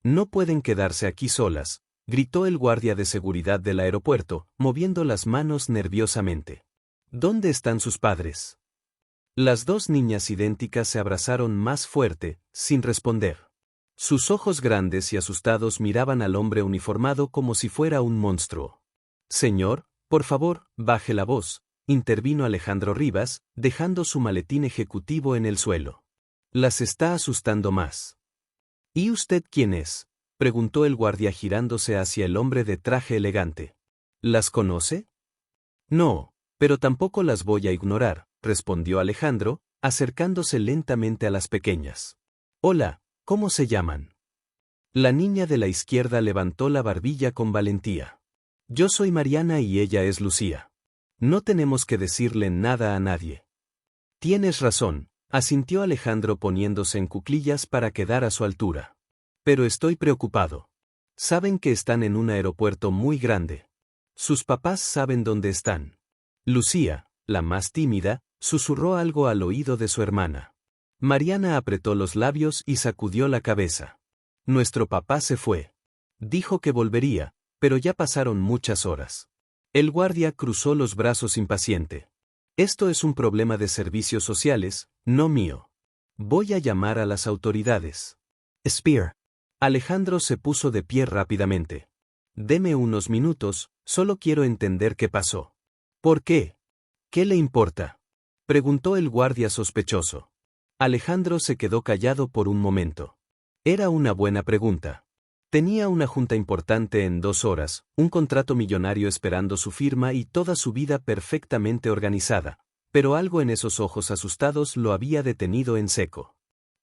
No pueden quedarse aquí solas, gritó el guardia de seguridad del aeropuerto, moviendo las manos nerviosamente. ¿Dónde están sus padres? Las dos niñas idénticas se abrazaron más fuerte, sin responder. Sus ojos grandes y asustados miraban al hombre uniformado como si fuera un monstruo. Señor, por favor, baje la voz, intervino Alejandro Rivas, dejando su maletín ejecutivo en el suelo. Las está asustando más. ¿Y usted quién es?, preguntó el guardia girándose hacia el hombre de traje elegante. ¿Las conoce? No, pero tampoco las voy a ignorar, respondió Alejandro, acercándose lentamente a las pequeñas. Hola, ¿cómo se llaman? La niña de la izquierda levantó la barbilla con valentía. Yo soy Mariana y ella es Lucía. No tenemos que decirle nada a nadie. Tienes razón, asintió Alejandro poniéndose en cuclillas para quedar a su altura. Pero estoy preocupado. Saben que están en un aeropuerto muy grande. Sus papás saben dónde están. Lucía, la más tímida, susurró algo al oído de su hermana. Mariana apretó los labios y sacudió la cabeza. Nuestro papá se fue. Dijo que volvería, pero ya pasaron muchas horas. El guardia cruzó los brazos impaciente. Esto es un problema de servicios sociales, no mío. Voy a llamar a las autoridades. Spear. Alejandro se puso de pie rápidamente. Deme unos minutos, solo quiero entender qué pasó. ¿Por qué? ¿Qué le importa?, preguntó el guardia sospechoso. Alejandro se quedó callado por un momento. Era una buena pregunta. Tenía una junta importante en 2 horas, un contrato millonario esperando su firma y toda su vida perfectamente organizada, pero algo en esos ojos asustados lo había detenido en seco.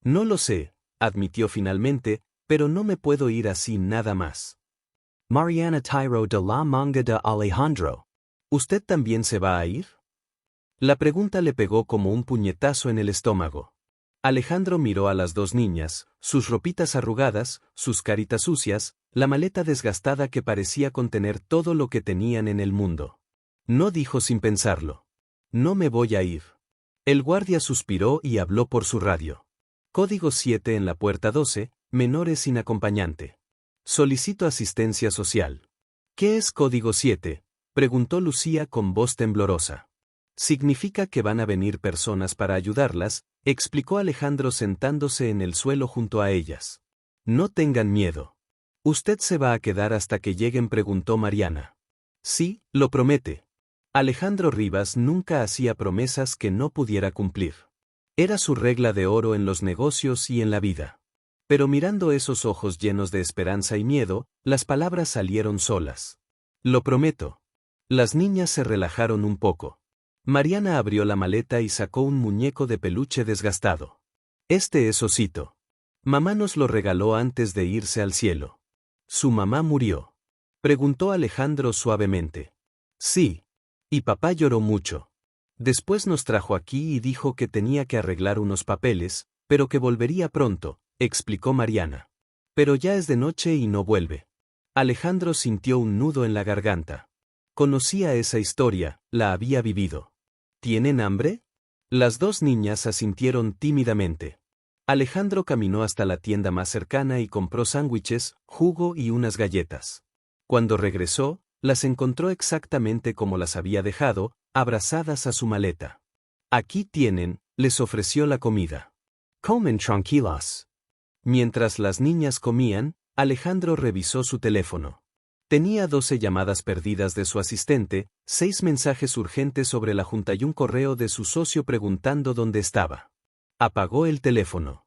No lo sé, admitió finalmente, pero no me puedo ir así nada más. Mariana tiró de la manga de Alejandro. ¿Usted también se va a ir? La pregunta le pegó como un puñetazo en el estómago. Alejandro miró a las dos niñas, sus ropitas arrugadas, sus caritas sucias, la maleta desgastada que parecía contener todo lo que tenían en el mundo. No dijo sin pensarlo. No me voy a ir. El guardia suspiró y habló por su radio. Código 7 en la puerta 12, menores sin acompañante. Solicito asistencia social. ¿Qué es código 7? Preguntó Lucía con voz temblorosa. Significa que van a venir personas para ayudarlas, explicó Alejandro sentándose en el suelo junto a ellas. No tengan miedo. ¿Usted se va a quedar hasta que lleguen?, preguntó Mariana. Sí, lo promete. Alejandro Rivas nunca hacía promesas que no pudiera cumplir. Era su regla de oro en los negocios y en la vida. Pero mirando esos ojos llenos de esperanza y miedo, las palabras salieron solas. Lo prometo. Las niñas se relajaron un poco. Mariana abrió la maleta y sacó un muñeco de peluche desgastado. Este es Osito. Mamá nos lo regaló antes de irse al cielo. ¿Su mamá murió?, preguntó Alejandro suavemente. Sí. Y papá lloró mucho. Después nos trajo aquí y dijo que tenía que arreglar unos papeles, pero que volvería pronto, explicó Mariana. Pero ya es de noche y no vuelve. Alejandro sintió un nudo en la garganta. Conocía esa historia, la había vivido. ¿Tienen hambre?, las dos niñas asintieron tímidamente. Alejandro caminó hasta la tienda más cercana y compró sándwiches, jugo y unas galletas. Cuando regresó, las encontró exactamente como las había dejado, abrazadas a su maleta. Aquí tienen, les ofreció la comida. Comen tranquilas. Mientras las niñas comían, Alejandro revisó su teléfono. Tenía 12 llamadas perdidas de su asistente, 6 mensajes urgentes sobre la junta y un correo de su socio preguntando dónde estaba. Apagó el teléfono.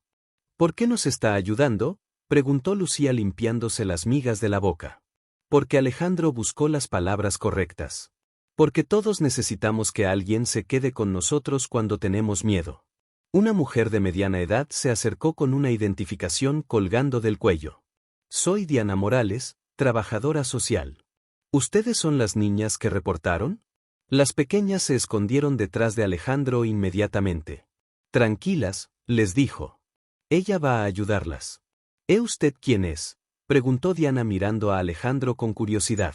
¿Por qué nos está ayudando?, preguntó Lucía limpiándose las migas de la boca. Porque Alejandro buscó las palabras correctas. Porque todos necesitamos que alguien se quede con nosotros cuando tenemos miedo. Una mujer de mediana edad se acercó con una identificación colgando del cuello. Soy Diana Morales, trabajadora social. ¿Ustedes son las niñas que reportaron? Las pequeñas se escondieron detrás de Alejandro inmediatamente. Tranquilas, les dijo. Ella va a ayudarlas. ¿E usted quién es?, preguntó Diana mirando a Alejandro con curiosidad.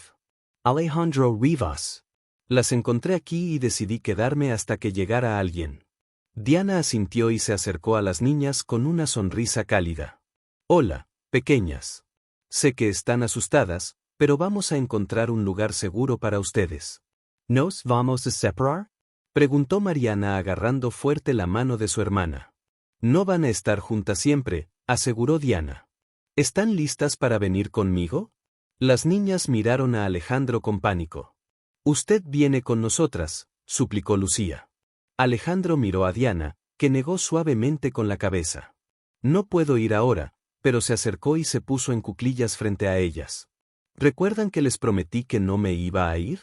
Alejandro Rivas. Las encontré aquí y decidí quedarme hasta que llegara alguien. Diana asintió y se acercó a las niñas con una sonrisa cálida. Hola, pequeñas. Sé que están asustadas, pero vamos a encontrar un lugar seguro para ustedes. ¿Nos vamos a separar? Preguntó Mariana agarrando fuerte la mano de su hermana. No van a estar juntas siempre, aseguró Diana. ¿Están listas para venir conmigo? Las niñas miraron a Alejandro con pánico. Usted viene con nosotras, suplicó Lucía. Alejandro miró a Diana, que negó suavemente con la cabeza. No puedo ir ahora, pero se acercó y se puso en cuclillas frente a ellas. ¿Recuerdan que les prometí que no me iba a ir?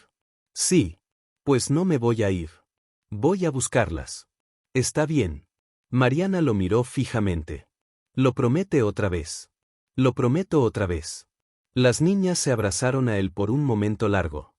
Sí. Pues no me voy a ir. Voy a buscarlas. Está bien. Mariana lo miró fijamente. Lo promete otra vez. Lo prometo otra vez. Las niñas se abrazaron a él por un momento largo.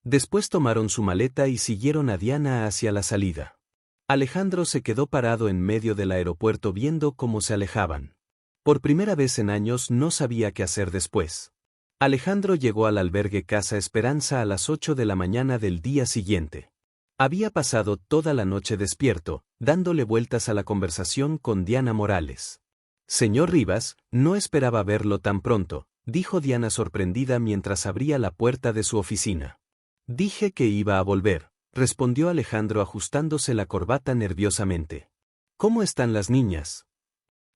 Después tomaron su maleta y siguieron a Diana hacia la salida. Alejandro se quedó parado en medio del aeropuerto viendo cómo se alejaban. Por primera vez en años no sabía qué hacer después. Alejandro llegó al albergue Casa Esperanza a las 8 de la mañana del día siguiente. Había pasado toda la noche despierto, dándole vueltas a la conversación con Diana Morales. Señor Rivas, no esperaba verlo tan pronto, dijo Diana sorprendida mientras abría la puerta de su oficina. Dije que iba a volver, respondió Alejandro ajustándose la corbata nerviosamente. ¿Cómo están las niñas?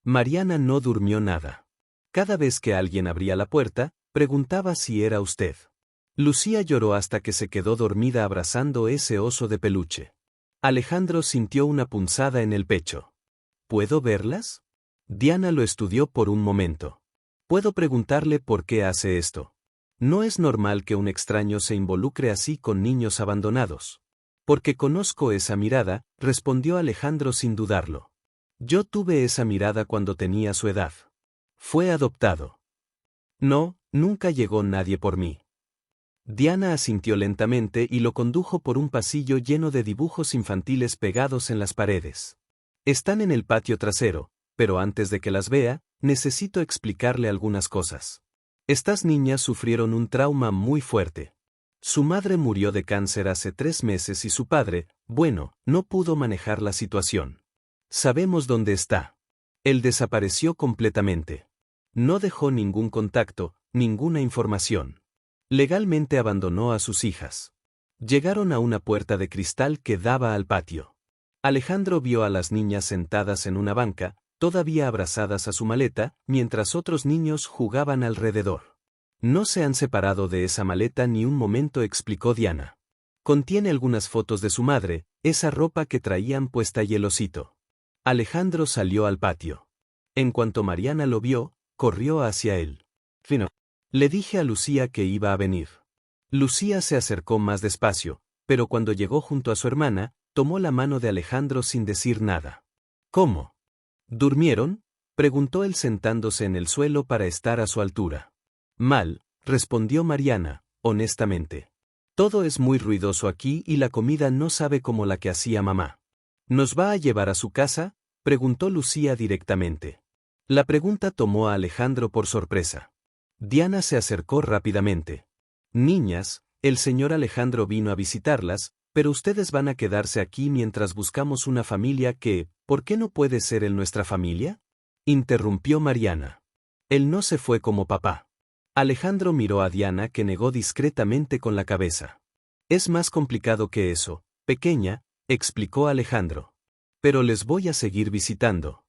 Mariana no durmió nada. Cada vez que alguien abría la puerta, preguntaba si era usted. Lucía lloró hasta que se quedó dormida abrazando ese oso de peluche. Alejandro sintió una punzada en el pecho. ¿Puedo verlas? Diana lo estudió por un momento. ¿Puedo preguntarle por qué hace esto? No es normal que un extraño se involucre así con niños abandonados. Porque conozco esa mirada, respondió Alejandro sin dudarlo. Yo tuve esa mirada cuando tenía su edad. Fue adoptado. No, nunca llegó nadie por mí. Diana asintió lentamente y lo condujo por un pasillo lleno de dibujos infantiles pegados en las paredes. Están en el patio trasero, pero antes de que las vea, necesito explicarle algunas cosas. Estas niñas sufrieron un trauma muy fuerte. Su madre murió de cáncer hace 3 meses y su padre, bueno, no pudo manejar la situación. Sabemos dónde está. Él desapareció completamente. No dejó ningún contacto, ninguna información. Legalmente abandonó a sus hijas. Llegaron a una puerta de cristal que daba al patio. Alejandro vio a las niñas sentadas en una banca, todavía abrazadas a su maleta, mientras otros niños jugaban alrededor. No se han separado de esa maleta ni un momento, explicó Diana. Contiene algunas fotos de su madre, esa ropa que traían puesta y el osito. Alejandro salió al patio. En cuanto Mariana lo vio, corrió hacia él. Fino. Le dije a Lucía que iba a venir. Lucía se acercó más despacio, pero cuando llegó junto a su hermana, tomó la mano de Alejandro sin decir nada. ¿Cómo? ¿Durmieron? Preguntó él sentándose en el suelo para estar a su altura. Mal, respondió Mariana, honestamente. Todo es muy ruidoso aquí y la comida no sabe como la que hacía mamá. ¿Nos va a llevar a su casa? Preguntó Lucía directamente. La pregunta tomó a Alejandro por sorpresa. Diana se acercó rápidamente. Niñas, el señor Alejandro vino a visitarlas, pero ustedes van a quedarse aquí mientras buscamos una familia que, ¿por qué no puede ser él nuestra familia? Interrumpió Mariana. Él no se fue como papá. Alejandro miró a Diana que negó discretamente con la cabeza. Es más complicado que eso, pequeña, explicó Alejandro. Pero les voy a seguir visitando.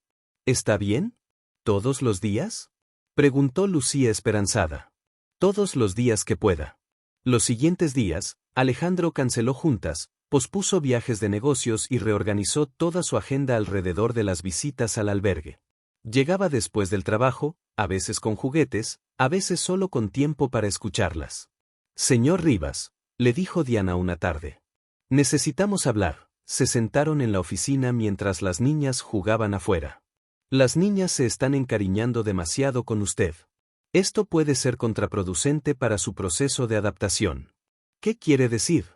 ¿Está bien? ¿Todos los días? Preguntó Lucía esperanzada. Todos los días que pueda. Los siguientes días, Alejandro canceló juntas, pospuso viajes de negocios y reorganizó toda su agenda alrededor de las visitas al albergue. Llegaba después del trabajo, a veces con juguetes, a veces solo con tiempo para escucharlas. Señor Rivas, le dijo Diana una tarde. Necesitamos hablar. Se sentaron en la oficina mientras las niñas jugaban afuera. Las niñas se están encariñando demasiado con usted. Esto puede ser contraproducente para su proceso de adaptación. ¿Qué quiere decir?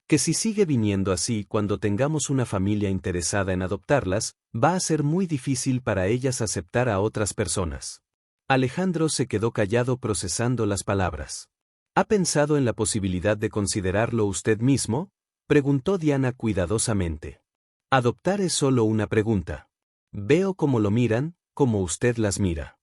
Que si sigue viniendo así cuando tengamos una familia interesada en adoptarlas, va a ser muy difícil para ellas aceptar a otras personas. Alejandro se quedó callado procesando las palabras. ¿Ha pensado en la posibilidad de considerarlo usted mismo? Preguntó Diana cuidadosamente. Adoptar es solo una pregunta. Veo cómo lo miran, como usted las mira.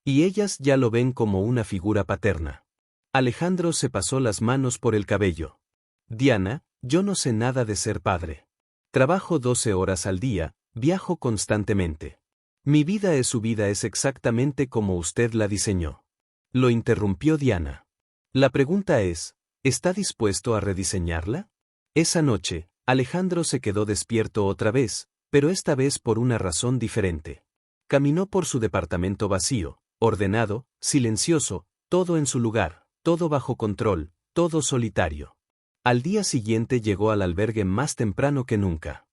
Y ellas ya lo ven como una figura paterna. Alejandro se pasó las manos por el cabello. Diana, yo no sé nada de ser padre. Trabajo 12 horas al día, viajo constantemente. Mi vida es exactamente como usted la diseñó. Lo interrumpió Diana. La pregunta es, ¿está dispuesto a rediseñarla? Esa noche, Alejandro se quedó despierto otra vez, pero esta vez por una razón diferente. Caminó por su departamento vacío, ordenado, silencioso, todo en su lugar, todo bajo control, todo solitario. Al día siguiente llegó al albergue más temprano que nunca.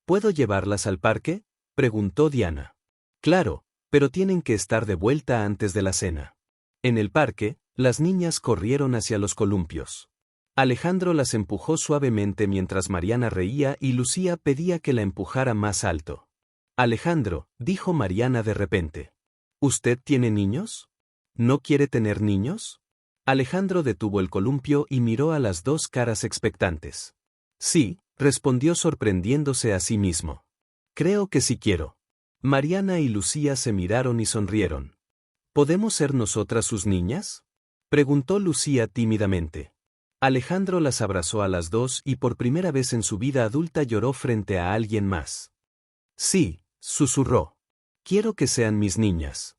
¿Puedo llevarlas al parque?, preguntó Diana. Claro, pero tienen que estar de vuelta antes de la cena. En el parque, las niñas corrieron hacia los columpios. Alejandro las empujó suavemente mientras Mariana reía y Lucía pedía que la empujara más alto. Alejandro, dijo Mariana de repente. ¿Usted tiene niños? ¿No quiere tener niños? Alejandro detuvo el columpio y miró a las dos caras expectantes. Sí, respondió sorprendiéndose a sí mismo. Creo que sí quiero. Mariana y Lucía se miraron y sonrieron. ¿Podemos ser nosotras sus niñas?, preguntó Lucía tímidamente. Alejandro las abrazó a las dos y por primera vez en su vida adulta lloró frente a alguien más. Sí, susurró. Quiero que sean mis niñas.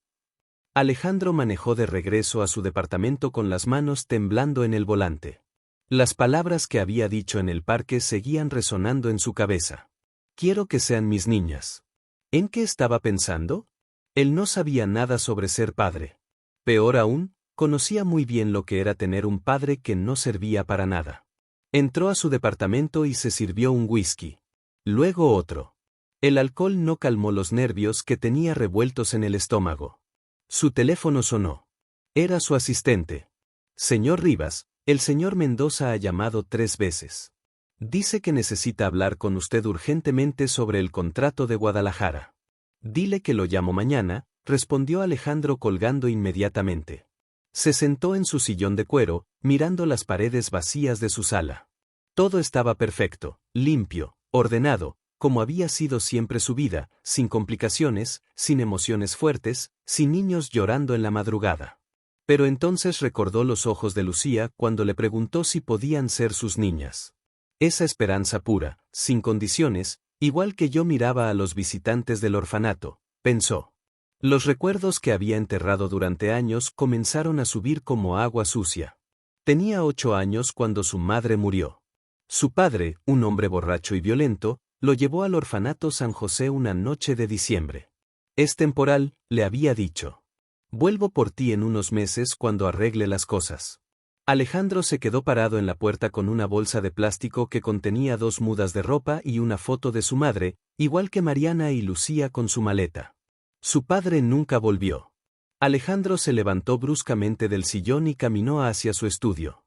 Alejandro manejó de regreso a su departamento con las manos temblando en el volante. Las palabras que había dicho en el parque seguían resonando en su cabeza. Quiero que sean mis niñas. ¿En qué estaba pensando? Él no sabía nada sobre ser padre. Peor aún, conocía muy bien lo que era tener un padre que no servía para nada. Entró a su departamento y se sirvió un whisky. Luego otro. El alcohol no calmó los nervios que tenía revueltos en el estómago. Su teléfono sonó. Era su asistente. Señor Rivas, el señor Mendoza ha llamado 3 veces. Dice que necesita hablar con usted urgentemente sobre el contrato de Guadalajara. Dile que lo llamo mañana, respondió Alejandro colgando inmediatamente. Se sentó en su sillón de cuero, mirando las paredes vacías de su sala. Todo estaba perfecto, limpio, ordenado, como había sido siempre su vida, sin complicaciones, sin emociones fuertes, sin niños llorando en la madrugada. Pero entonces recordó los ojos de Lucía cuando le preguntó si podían ser sus niñas. Esa esperanza pura, sin condiciones, igual que yo miraba a los visitantes del orfanato, pensó. Los recuerdos que había enterrado durante años comenzaron a subir como agua sucia. Tenía 8 años cuando su madre murió. Su padre, un hombre borracho y violento, lo llevó al orfanato San José una noche de diciembre. Es temporal, le había dicho. Vuelvo por ti en unos meses cuando arregle las cosas. Alejandro se quedó parado en la puerta con una bolsa de plástico que contenía 2 mudas de ropa y una foto de su madre, igual que Mariana y Lucía con su maleta. Su padre nunca volvió. Alejandro se levantó bruscamente del sillón y caminó hacia su estudio.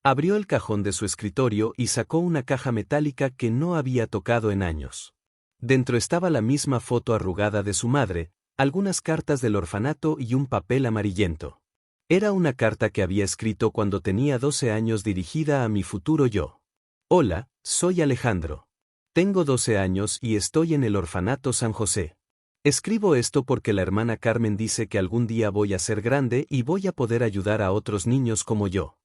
Abrió el cajón de su escritorio y sacó una caja metálica que no había tocado en años. Dentro estaba la misma foto arrugada de su madre, algunas cartas del orfanato y un papel amarillento. Era una carta que había escrito cuando tenía 12 años dirigida a mi futuro yo. Hola, soy Alejandro. Tengo 12 años y estoy en el orfanato San José. Escribo esto porque la hermana Carmen dice que algún día voy a ser grande y voy a poder ayudar a otros niños como yo.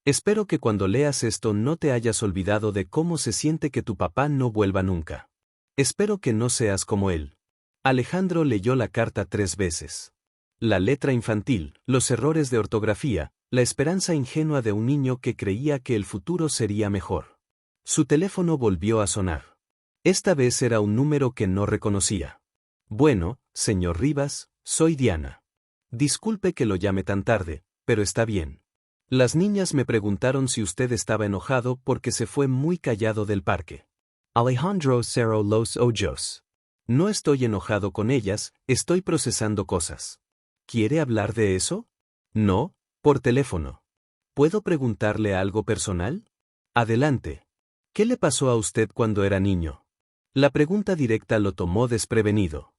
Espero que cuando leas esto no te hayas olvidado de cómo se siente que tu papá no vuelva nunca. Espero que no seas como él. Alejandro leyó la carta 3 veces. La letra infantil, los errores de ortografía, la esperanza ingenua de un niño que creía que el futuro sería mejor. Su teléfono volvió a sonar. Esta vez era un número que no reconocía. Bueno, señor Rivas, soy Diana. Disculpe que lo llame tan tarde, pero está bien. Las niñas me preguntaron si usted estaba enojado porque se fue muy callado del parque. Alejandro cerró los ojos. No estoy enojado con ellas, estoy procesando cosas. ¿Quiere hablar de eso? No, por teléfono. ¿Puedo preguntarle algo personal? Adelante. ¿Qué le pasó a usted cuando era niño? La pregunta directa lo tomó desprevenido.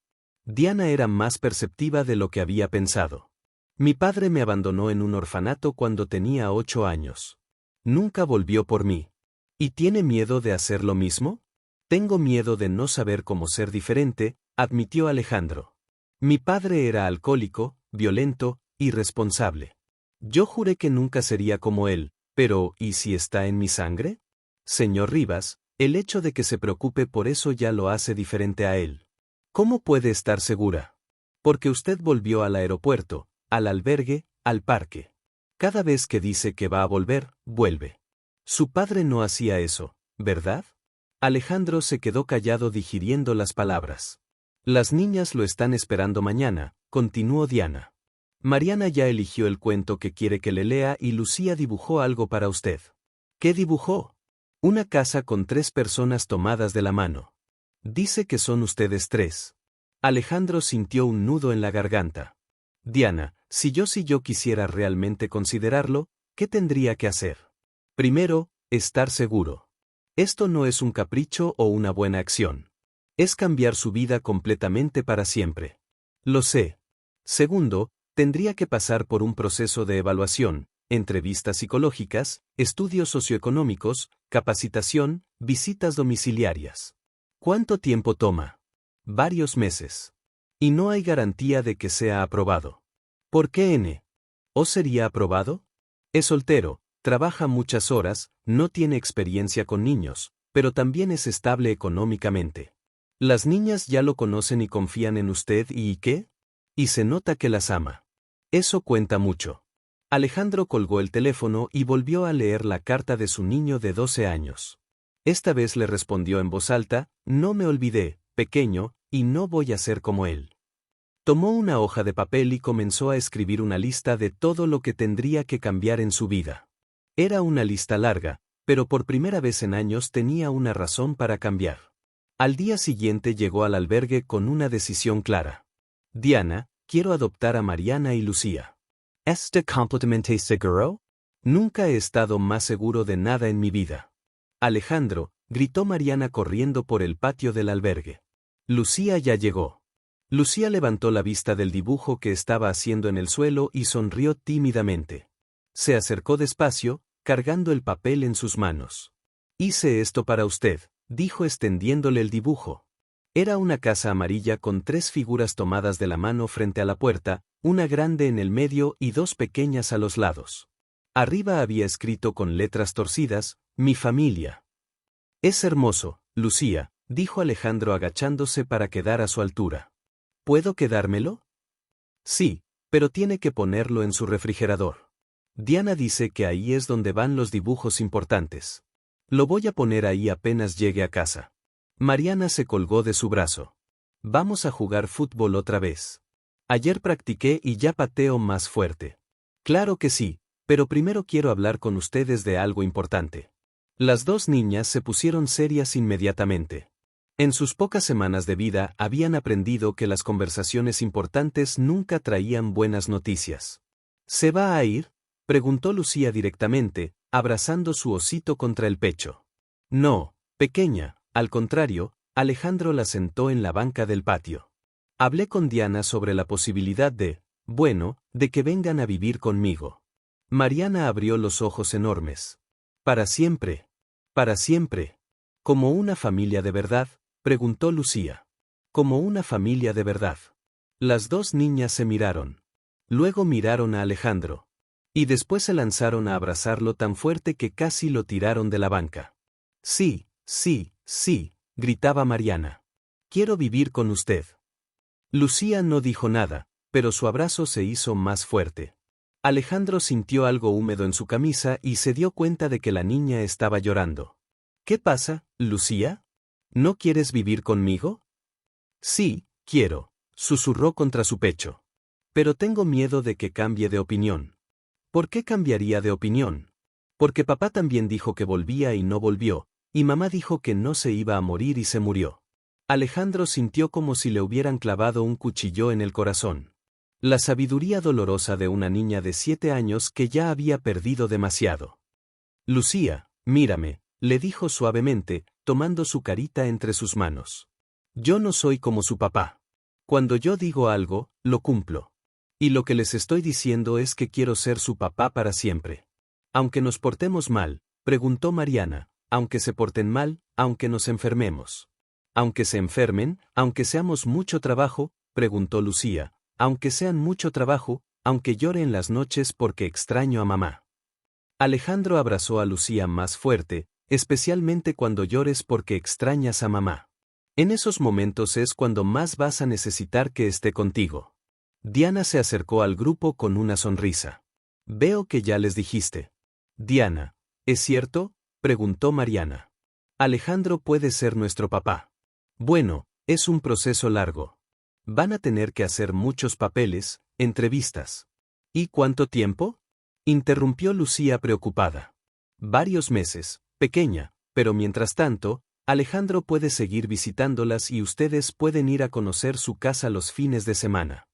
Diana era más perceptiva de lo que había pensado. Mi padre me abandonó en un orfanato cuando tenía 8 años. Nunca volvió por mí. ¿Y tiene miedo de hacer lo mismo? Tengo miedo de no saber cómo ser diferente, admitió Alejandro. Mi padre era alcohólico, violento, irresponsable. Yo juré que nunca sería como él, pero ¿y si está en mi sangre? Señor Rivas, el hecho de que se preocupe por eso ya lo hace diferente a él. ¿Cómo puede estar segura? Porque usted volvió al aeropuerto, al albergue, al parque. Cada vez que dice que va a volver, vuelve. Su padre no hacía eso, ¿verdad? Alejandro se quedó callado digiriendo las palabras. Las niñas lo están esperando mañana, continuó Diana. Mariana ya eligió el cuento que quiere que le lea y Lucía dibujó algo para usted. ¿Qué dibujó? Una casa con 3 personas tomadas de la mano. Dice que son ustedes 3. Alejandro sintió un nudo en la garganta. Diana, si yo quisiera realmente considerarlo, ¿qué tendría que hacer? Primero, estar seguro. Esto no es un capricho o una buena acción. Es cambiar su vida completamente para siempre. Lo sé. Segundo, tendría que pasar por un proceso de evaluación, entrevistas psicológicas, estudios socioeconómicos, capacitación, visitas domiciliarias. ¿Cuánto tiempo toma? Varios meses. Y no hay garantía de que sea aprobado. ¿Por qué N? ¿O sería aprobado? Es soltero, trabaja muchas horas, no tiene experiencia con niños, pero también es estable económicamente. Las niñas ya lo conocen y confían en usted ¿y qué? Y se nota que las ama. Eso cuenta mucho. Alejandro colgó el teléfono y volvió a leer la carta de su niño de 12 años. Esta vez le respondió en voz alta, no me olvidé, pequeño, y no voy a ser como él. Tomó una hoja de papel y comenzó a escribir una lista de todo lo que tendría que cambiar en su vida. Era una lista larga, pero por primera vez en años tenía una razón para cambiar. Al día siguiente llegó al albergue con una decisión clara. Diana, quiero adoptar a Mariana y Lucía. ¿Este completamente seguro? Nunca he estado más seguro de nada en mi vida. Alejandro, gritó Mariana corriendo por el patio del albergue. Lucía ya llegó. Lucía levantó la vista del dibujo que estaba haciendo en el suelo y sonrió tímidamente. Se acercó despacio, cargando el papel en sus manos. Hice esto para usted, dijo extendiéndole el dibujo. Era una casa amarilla con 3 figuras tomadas de la mano frente a la puerta, una grande en el medio y 2 pequeñas a los lados. Arriba había escrito con letras torcidas, mi familia. Es hermoso, Lucía, dijo Alejandro agachándose para quedar a su altura. ¿Puedo quedármelo? Sí, pero tiene que ponerlo en su refrigerador. Diana dice que ahí es donde van los dibujos importantes. Lo voy a poner ahí apenas llegue a casa. Mariana se colgó de su brazo. Vamos a jugar fútbol otra vez. Ayer practiqué y ya pateo más fuerte. Claro que sí, pero primero quiero hablar con ustedes de algo importante. Las 2 niñas se pusieron serias inmediatamente. En sus pocas semanas de vida habían aprendido que las conversaciones importantes nunca traían buenas noticias. ¿Se va a ir?, preguntó Lucía directamente, abrazando su osito contra el pecho. No, pequeña, al contrario, Alejandro la sentó en la banca del patio. Hablé con Diana sobre la posibilidad de que vengan a vivir conmigo. Mariana abrió los ojos enormes. ¿Para siempre? ¿Para siempre? ¿Como una familia de verdad?, preguntó Lucía. Como una familia de verdad. Las 2 niñas se miraron. Luego miraron a Alejandro. Y después se lanzaron a abrazarlo tan fuerte que casi lo tiraron de la banca. Sí, sí, sí, gritaba Mariana. Quiero vivir con usted. Lucía no dijo nada, pero su abrazo se hizo más fuerte. Alejandro sintió algo húmedo en su camisa y se dio cuenta de que la niña estaba llorando. ¿Qué pasa, Lucía? ¿No quieres vivir conmigo? Sí, quiero, susurró contra su pecho. Pero tengo miedo de que cambie de opinión. ¿Por qué cambiaría de opinión? Porque papá también dijo que volvía y no volvió, y mamá dijo que no se iba a morir y se murió. Alejandro sintió como si le hubieran clavado un cuchillo en el corazón. La sabiduría dolorosa de una niña de 7 años que ya había perdido demasiado. Lucía, mírame, le dijo suavemente, tomando su carita entre sus manos. Yo no soy como su papá. Cuando yo digo algo, lo cumplo. Y lo que les estoy diciendo es que quiero ser su papá para siempre. Aunque nos portemos mal, preguntó Mariana, aunque se porten mal, aunque nos enfermemos. Aunque se enfermen, aunque seamos mucho trabajo, preguntó Lucía, aunque sean mucho trabajo, aunque llore en las noches porque extraño a mamá. Alejandro abrazó a Lucía más fuerte, especialmente cuando llores porque extrañas a mamá. En esos momentos es cuando más vas a necesitar que esté contigo. Diana se acercó al grupo con una sonrisa. Veo que ya les dijiste. Diana, ¿es cierto?, preguntó Mariana. Alejandro puede ser nuestro papá. Bueno, es un proceso largo. Van a tener que hacer muchos papeles, entrevistas. ¿Y cuánto tiempo?, interrumpió Lucía preocupada. Varios meses, pequeña, pero mientras tanto, Alejandro puede seguir visitándolas y ustedes pueden ir a conocer su casa los fines de semana.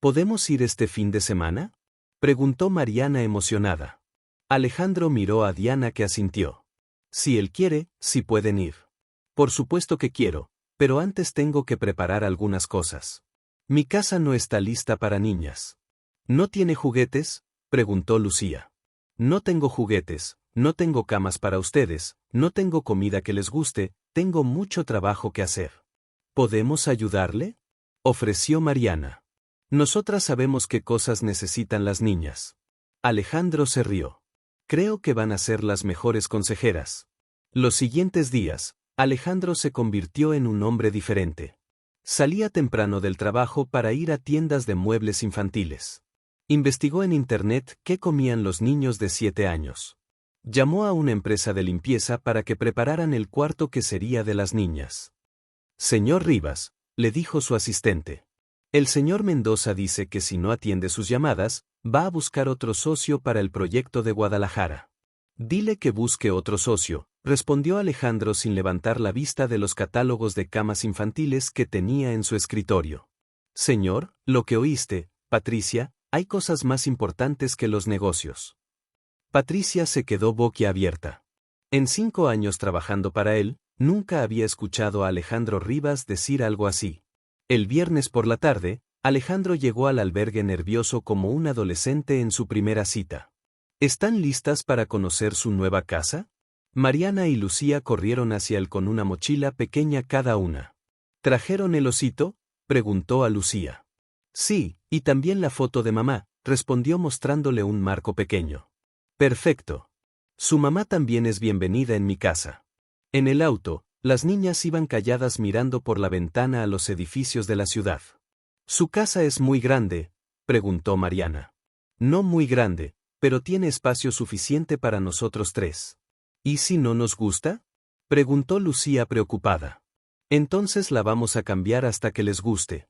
¿Podemos ir este fin de semana?, preguntó Mariana emocionada. Alejandro miró a Diana que asintió. Si él quiere, sí pueden ir. Por supuesto que quiero, pero antes tengo que preparar algunas cosas. Mi casa no está lista para niñas. ¿No tiene juguetes?, preguntó Lucía. No tengo juguetes, no tengo camas para ustedes, no tengo comida que les guste, tengo mucho trabajo que hacer. ¿Podemos ayudarle?, ofreció Mariana. Nosotras sabemos qué cosas necesitan las niñas. Alejandro se rió. Creo que van a ser las mejores consejeras. Los siguientes días, Alejandro se convirtió en un hombre diferente. Salía temprano del trabajo para ir a tiendas de muebles infantiles. Investigó en internet qué comían los niños de 7 años. Llamó a una empresa de limpieza para que prepararan el cuarto que sería de las niñas. Señor Rivas, le dijo su asistente. El señor Mendoza dice que si no atiende sus llamadas, va a buscar otro socio para el proyecto de Guadalajara. Dile que busque otro socio, respondió Alejandro sin levantar la vista de los catálogos de camas infantiles que tenía en su escritorio. Señor, lo que oíste, Patricia, hay cosas más importantes que los negocios. Patricia se quedó boquiabierta. En 5 años trabajando para él, nunca había escuchado a Alejandro Rivas decir algo así. El viernes por la tarde, Alejandro llegó al albergue nervioso como un adolescente en su primera cita. ¿Están listas para conocer su nueva casa? Mariana y Lucía corrieron hacia él con una mochila pequeña cada una. ¿Trajeron el osito?, preguntó a Lucía. Sí, y también la foto de mamá, respondió mostrándole un marco pequeño. Perfecto. Su mamá también es bienvenida en mi casa. En el auto, las niñas iban calladas mirando por la ventana a los edificios de la ciudad. ¿Su casa es muy grande?, preguntó Mariana. No muy grande, pero tiene espacio suficiente para nosotros 3. ¿Y si no nos gusta?, preguntó Lucía preocupada. Entonces la vamos a cambiar hasta que les guste.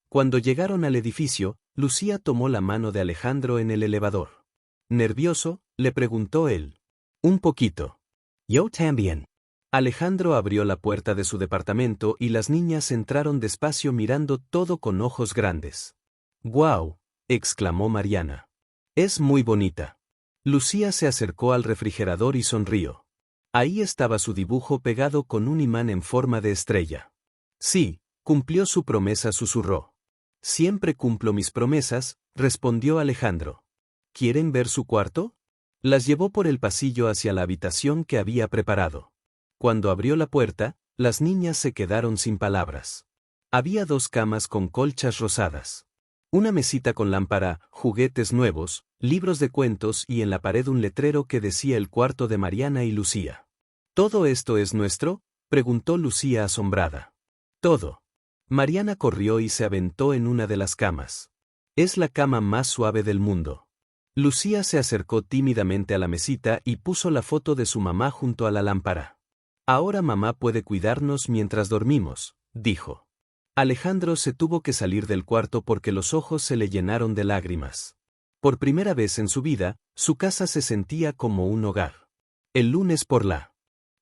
Cuando llegaron al edificio, Lucía tomó la mano de Alejandro en el elevador. Nervioso, le preguntó él. Un poquito. Yo también. Alejandro abrió la puerta de su departamento y las niñas entraron despacio mirando todo con ojos grandes. ¡Guau!, exclamó Mariana. Es muy bonita. Lucía se acercó al refrigerador y sonrió. Ahí estaba su dibujo pegado con un imán en forma de estrella. Sí, cumplió su promesa, susurró. Siempre cumplo mis promesas, respondió Alejandro. ¿Quieren ver su cuarto? Las llevó por el pasillo hacia la habitación que había preparado. Cuando abrió la puerta, las niñas se quedaron sin palabras. Había 2 camas con colchas rosadas. Una mesita con lámpara, juguetes nuevos, libros de cuentos y en la pared un letrero que decía el cuarto de Mariana y Lucía. ¿Todo esto es nuestro?, preguntó Lucía asombrada. Todo. Mariana corrió y se aventó en una de las camas. Es la cama más suave del mundo. Lucía se acercó tímidamente a la mesita y puso la foto de su mamá junto a la lámpara. Ahora mamá puede cuidarnos mientras dormimos, dijo. Alejandro se tuvo que salir del cuarto porque los ojos se le llenaron de lágrimas. Por primera vez en su vida, su casa se sentía como un hogar. El lunes por la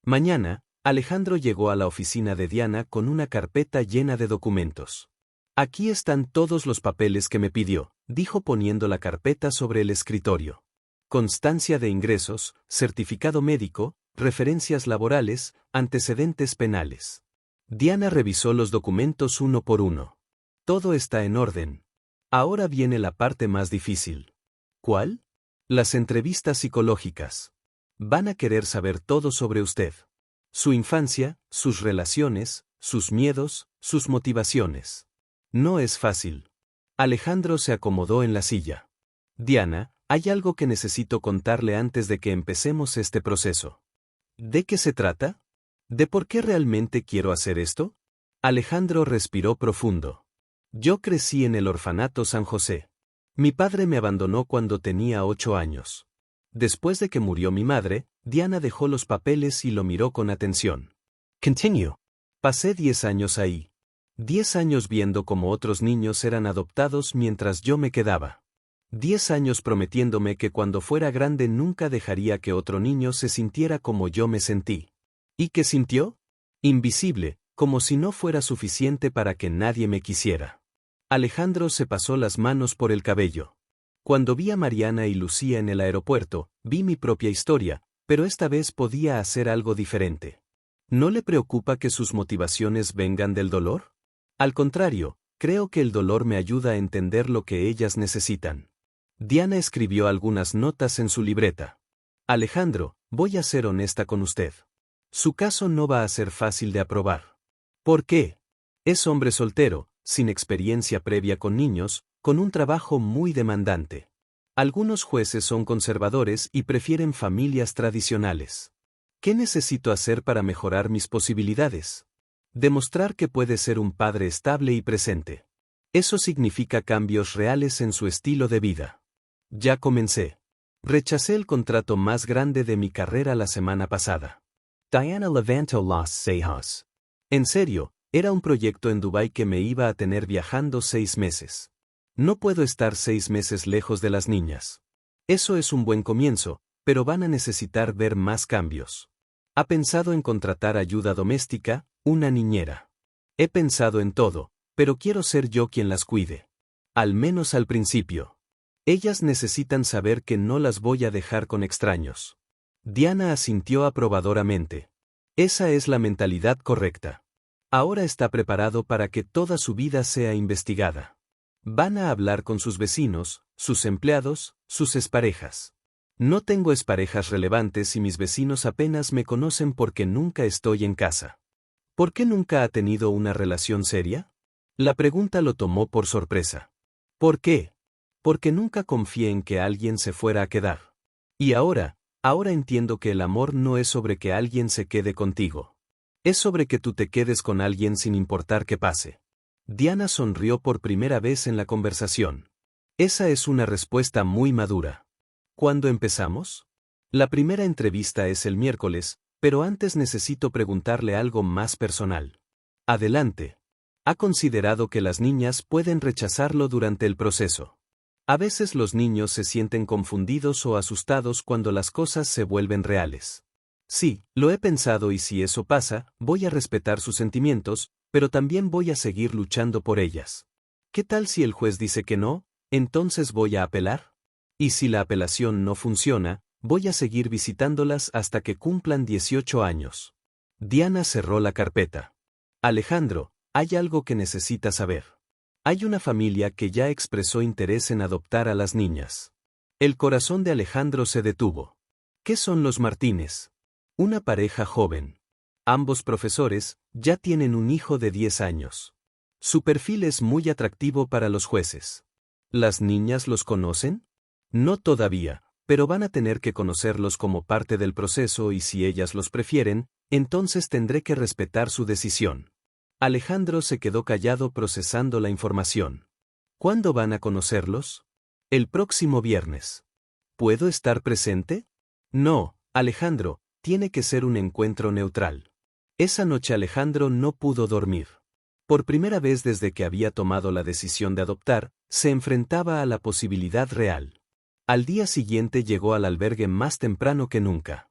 mañana, Alejandro llegó a la oficina de Diana con una carpeta llena de documentos. Aquí están todos los papeles que me pidió, dijo poniendo la carpeta sobre el escritorio. Constancia de ingresos, certificado médico, referencias laborales, antecedentes penales. Diana revisó los documentos uno por uno. Todo está en orden. Ahora viene la parte más difícil. ¿Cuál? Las entrevistas psicológicas. Van a querer saber todo sobre usted. Su infancia, sus relaciones, sus miedos, sus motivaciones. No es fácil. Alejandro se acomodó en la silla. Diana, hay algo que necesito contarle antes de que empecemos este proceso. ¿De qué se trata? ¿De por qué realmente quiero hacer esto? Alejandro respiró profundo. Yo crecí en el orfanato San José. Mi padre me abandonó cuando tenía 8 años. Después de que murió mi madre, Diana dejó los papeles y lo miró con atención. Continue. Pasé 10 años ahí. 10 años viendo cómo otros niños eran adoptados mientras yo me quedaba. 10 años prometiéndome que cuando fuera grande nunca dejaría que otro niño se sintiera como yo me sentí. ¿Y qué sintió? Invisible, como si no fuera suficiente para que nadie me quisiera. Alejandro se pasó las manos por el cabello. Cuando vi a Mariana y Lucía en el aeropuerto, vi mi propia historia, pero esta vez podía hacer algo diferente. ¿No le preocupa que sus motivaciones vengan del dolor? Al contrario, creo que el dolor me ayuda a entender lo que ellas necesitan. Diana escribió algunas notas en su libreta. Alejandro, voy a ser honesta con usted. Su caso no va a ser fácil de aprobar. ¿Por qué? Es hombre soltero, sin experiencia previa con niños, con un trabajo muy demandante. Algunos jueces son conservadores y prefieren familias tradicionales. ¿Qué necesito hacer para mejorar mis posibilidades? Demostrar que puede ser un padre estable y presente. Eso significa cambios reales en su estilo de vida. Ya comencé. Rechacé el contrato más grande de mi carrera la semana pasada. Diana levantó las cejas. En serio, era un proyecto en Dubái que me iba a tener viajando 6 meses. No puedo estar 6 meses lejos de las niñas. Eso es un buen comienzo, pero van a necesitar ver más cambios. ¿Ha pensado en contratar ayuda doméstica, una niñera? He pensado en todo, pero quiero ser yo quien las cuide. Al menos al principio. Ellas necesitan saber que no las voy a dejar con extraños. Diana asintió aprobadoramente. Esa es la mentalidad correcta. Ahora está preparado para que toda su vida sea investigada. Van a hablar con sus vecinos, sus empleados, sus exparejas. No tengo exparejas relevantes y mis vecinos apenas me conocen porque nunca estoy en casa. ¿Por qué nunca ha tenido una relación seria? La pregunta lo tomó por sorpresa. ¿Por qué? Porque nunca confié en que alguien se fuera a quedar. Y ahora entiendo que el amor no es sobre que alguien se quede contigo. Es sobre que tú te quedes con alguien sin importar qué pase. Diana sonrió por primera vez en la conversación. Esa es una respuesta muy madura. ¿Cuándo empezamos? La primera entrevista es el miércoles, pero antes necesito preguntarle algo más personal. Adelante. ¿Ha considerado que las niñas pueden rechazarlo durante el proceso? A veces los niños se sienten confundidos o asustados cuando las cosas se vuelven reales. Sí, lo he pensado y si eso pasa, voy a respetar sus sentimientos, pero también voy a seguir luchando por ellas. ¿Qué tal si el juez dice que no? Entonces voy a apelar. Y si la apelación no funciona, voy a seguir visitándolas hasta que cumplan 18 años. Diana cerró la carpeta. Alejandro, hay algo que necesitas saber. Hay una familia que ya expresó interés en adoptar a las niñas. El corazón de Alejandro se detuvo. ¿Qué son los Martínez? Una pareja joven. Ambos profesores, ya tienen un hijo de 10 años. Su perfil es muy atractivo para los jueces. ¿Las niñas los conocen? No todavía, pero van a tener que conocerlos como parte del proceso y si ellas los prefieren, entonces tendré que respetar su decisión. Alejandro se quedó callado procesando la información. ¿Cuándo van a conocerlos? El próximo viernes. ¿Puedo estar presente? No, Alejandro, tiene que ser un encuentro neutral. Esa noche Alejandro no pudo dormir. Por primera vez desde que había tomado la decisión de adoptar, se enfrentaba a la posibilidad real. Al día siguiente llegó al albergue más temprano que nunca.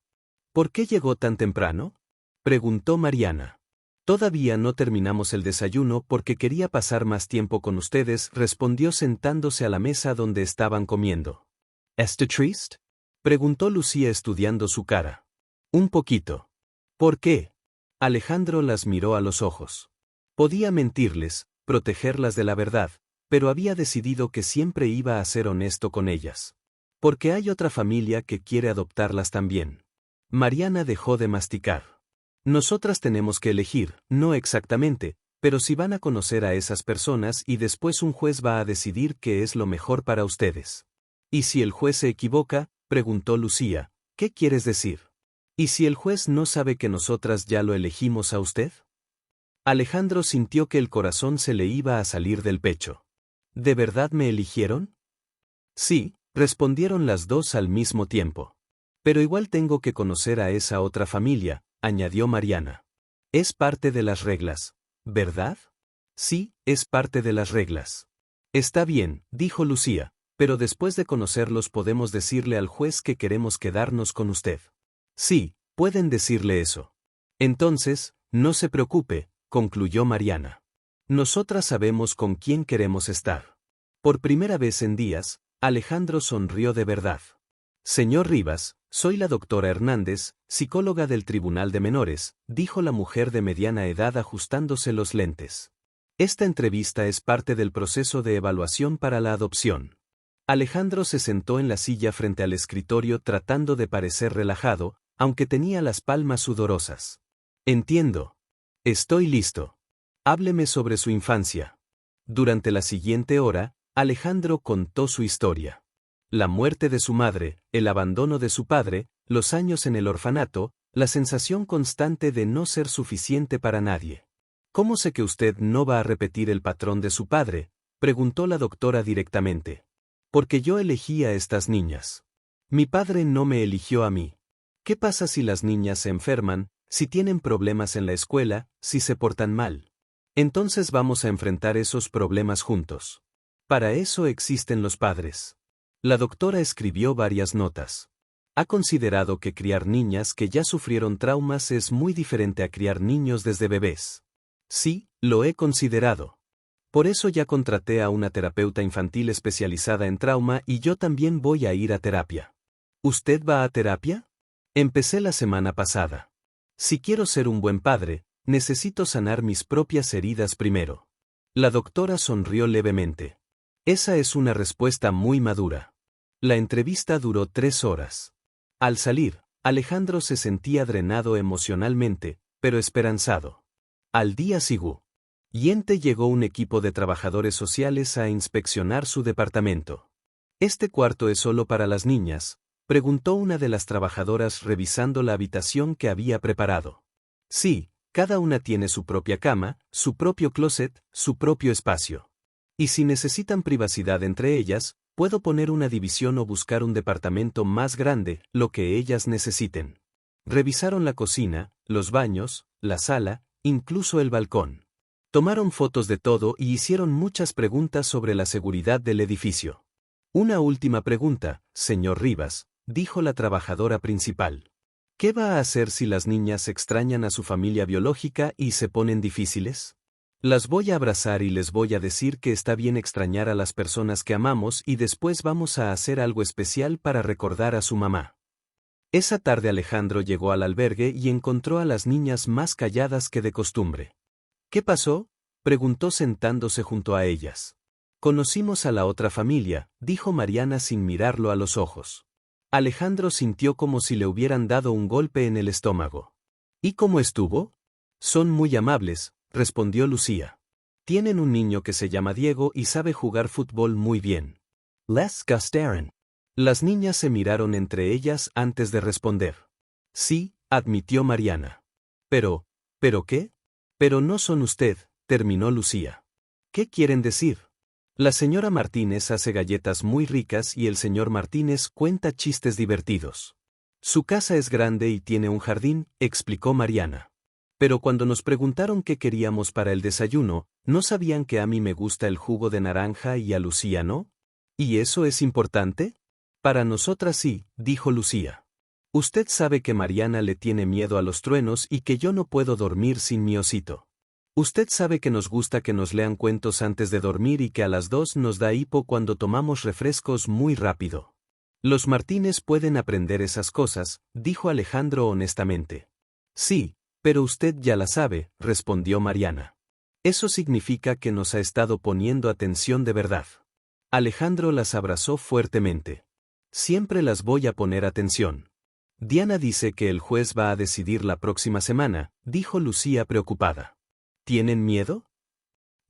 ¿Por qué llegó tan temprano? Preguntó Mariana. Todavía no terminamos el desayuno porque quería pasar más tiempo con ustedes, respondió sentándose a la mesa donde estaban comiendo. ¿Está triste? Preguntó Lucía estudiando su cara. Un poquito. ¿Por qué? Alejandro las miró a los ojos. Podía mentirles, protegerlas de la verdad, pero había decidido que siempre iba a ser honesto con ellas. Porque hay otra familia que quiere adoptarlas también. Mariana dejó de masticar. Nosotras tenemos que elegir, no exactamente, pero si van a conocer a esas personas y después un juez va a decidir qué es lo mejor para ustedes. ¿Y si el juez se equivoca?, preguntó Lucía, ¿qué quieres decir? ¿Y si el juez no sabe que nosotras ya lo elegimos a usted? Alejandro sintió que el corazón se le iba a salir del pecho. ¿De verdad me eligieron? Sí, respondieron las dos al mismo tiempo. Pero igual tengo que conocer a esa otra familia, añadió Mariana. Es parte de las reglas, ¿verdad? Sí, es parte de las reglas. Está bien, dijo Lucía, pero después de conocerlos podemos decirle al juez que queremos quedarnos con usted. Sí, pueden decirle eso. Entonces, no se preocupe, concluyó Mariana. Nosotras sabemos con quién queremos estar. Por primera vez en días, Alejandro sonrió de verdad. Señor Rivas, soy la doctora Hernández, psicóloga del Tribunal de Menores, dijo la mujer de mediana edad ajustándose los lentes. Esta entrevista es parte del proceso de evaluación para la adopción. Alejandro se sentó en la silla frente al escritorio tratando de parecer relajado, aunque tenía las palmas sudorosas. Entiendo. Estoy listo. Hábleme sobre su infancia. Durante la siguiente hora, Alejandro contó su historia. La muerte de su madre, el abandono de su padre, los años en el orfanato, la sensación constante de no ser suficiente para nadie. ¿Cómo sé que usted no va a repetir el patrón de su padre?, preguntó la doctora directamente. Porque yo elegí a estas niñas. Mi padre no me eligió a mí. ¿Qué pasa si las niñas se enferman, si tienen problemas en la escuela, si se portan mal? Entonces vamos a enfrentar esos problemas juntos. Para eso existen los padres. La doctora escribió varias notas. Ha considerado que criar niñas que ya sufrieron traumas es muy diferente a criar niños desde bebés. Sí, lo he considerado. Por eso ya contraté a una terapeuta infantil especializada en trauma y yo también voy a ir a terapia. ¿Usted va a terapia? Empecé la semana pasada. Si quiero ser un buen padre, necesito sanar mis propias heridas primero. La doctora sonrió levemente. Esa es una respuesta muy madura. La entrevista duró 3 horas. Al salir, Alejandro se sentía drenado emocionalmente, pero esperanzado. Al día siguiente llegó un equipo de trabajadores sociales a inspeccionar su departamento. ¿Este cuarto es solo para las niñas?, preguntó una de las trabajadoras revisando la habitación que había preparado. Sí, cada una tiene su propia cama, su propio closet, su propio espacio. Y si necesitan privacidad entre ellas, puedo poner una división o buscar un departamento más grande, lo que ellas necesiten. Revisaron la cocina, los baños, la sala, incluso el balcón. Tomaron fotos de todo y hicieron muchas preguntas sobre la seguridad del edificio. Una última pregunta, señor Rivas, dijo la trabajadora principal. ¿Qué va a hacer si las niñas extrañan a su familia biológica y se ponen difíciles? Las voy a abrazar y les voy a decir que está bien extrañar a las personas que amamos y después vamos a hacer algo especial para recordar a su mamá. Esa tarde Alejandro llegó al albergue y encontró a las niñas más calladas que de costumbre. ¿Qué pasó?, preguntó sentándose junto a ellas. Conocimos a la otra familia, dijo Mariana sin mirarlo a los ojos. Alejandro sintió como si le hubieran dado un golpe en el estómago. ¿Y cómo estuvo? Son muy amables, respondió Lucía. Tienen un niño que se llama Diego y sabe jugar fútbol muy bien. Les gustaron. Las niñas se miraron entre ellas antes de responder. Sí, admitió Mariana. ¿Pero qué? Pero no son usted, terminó Lucía. ¿Qué quieren decir? La señora Martínez hace galletas muy ricas y el señor Martínez cuenta chistes divertidos. Su casa es grande y tiene un jardín, explicó Mariana. Pero cuando nos preguntaron qué queríamos para el desayuno, ¿no sabían que a mí me gusta el jugo de naranja y a Lucía no? ¿Y eso es importante? Para nosotras sí, dijo Lucía. Usted sabe que Mariana le tiene miedo a los truenos y que yo no puedo dormir sin mi osito. Usted sabe que nos gusta que nos lean cuentos antes de dormir y que a las 2 nos da hipo cuando tomamos refrescos muy rápido. Los Martínez pueden aprender esas cosas, dijo Alejandro honestamente. Sí, pero usted ya la sabe, respondió Mariana. Eso significa que nos ha estado poniendo atención de verdad. Alejandro las abrazó fuertemente. Siempre las voy a poner atención. Diana dice que el juez va a decidir la próxima semana, dijo Lucía preocupada. ¿Tienen miedo?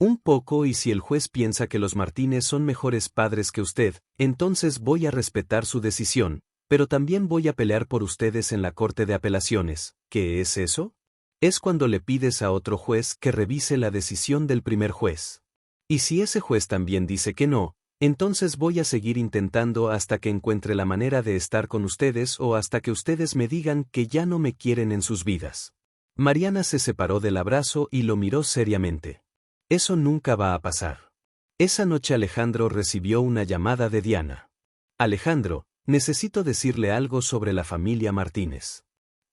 Un poco, y si el juez piensa que los Martínez son mejores padres que usted, entonces voy a respetar su decisión, pero también voy a pelear por ustedes en la Corte de Apelaciones. ¿Qué es eso? Es cuando le pides a otro juez que revise la decisión del primer juez. Y si ese juez también dice que no, entonces voy a seguir intentando hasta que encuentre la manera de estar con ustedes o hasta que ustedes me digan que ya no me quieren en sus vidas. Mariana se separó del abrazo y lo miró seriamente. Eso nunca va a pasar. Esa noche Alejandro recibió una llamada de Diana. Alejandro, necesito decirle algo sobre la familia Martínez.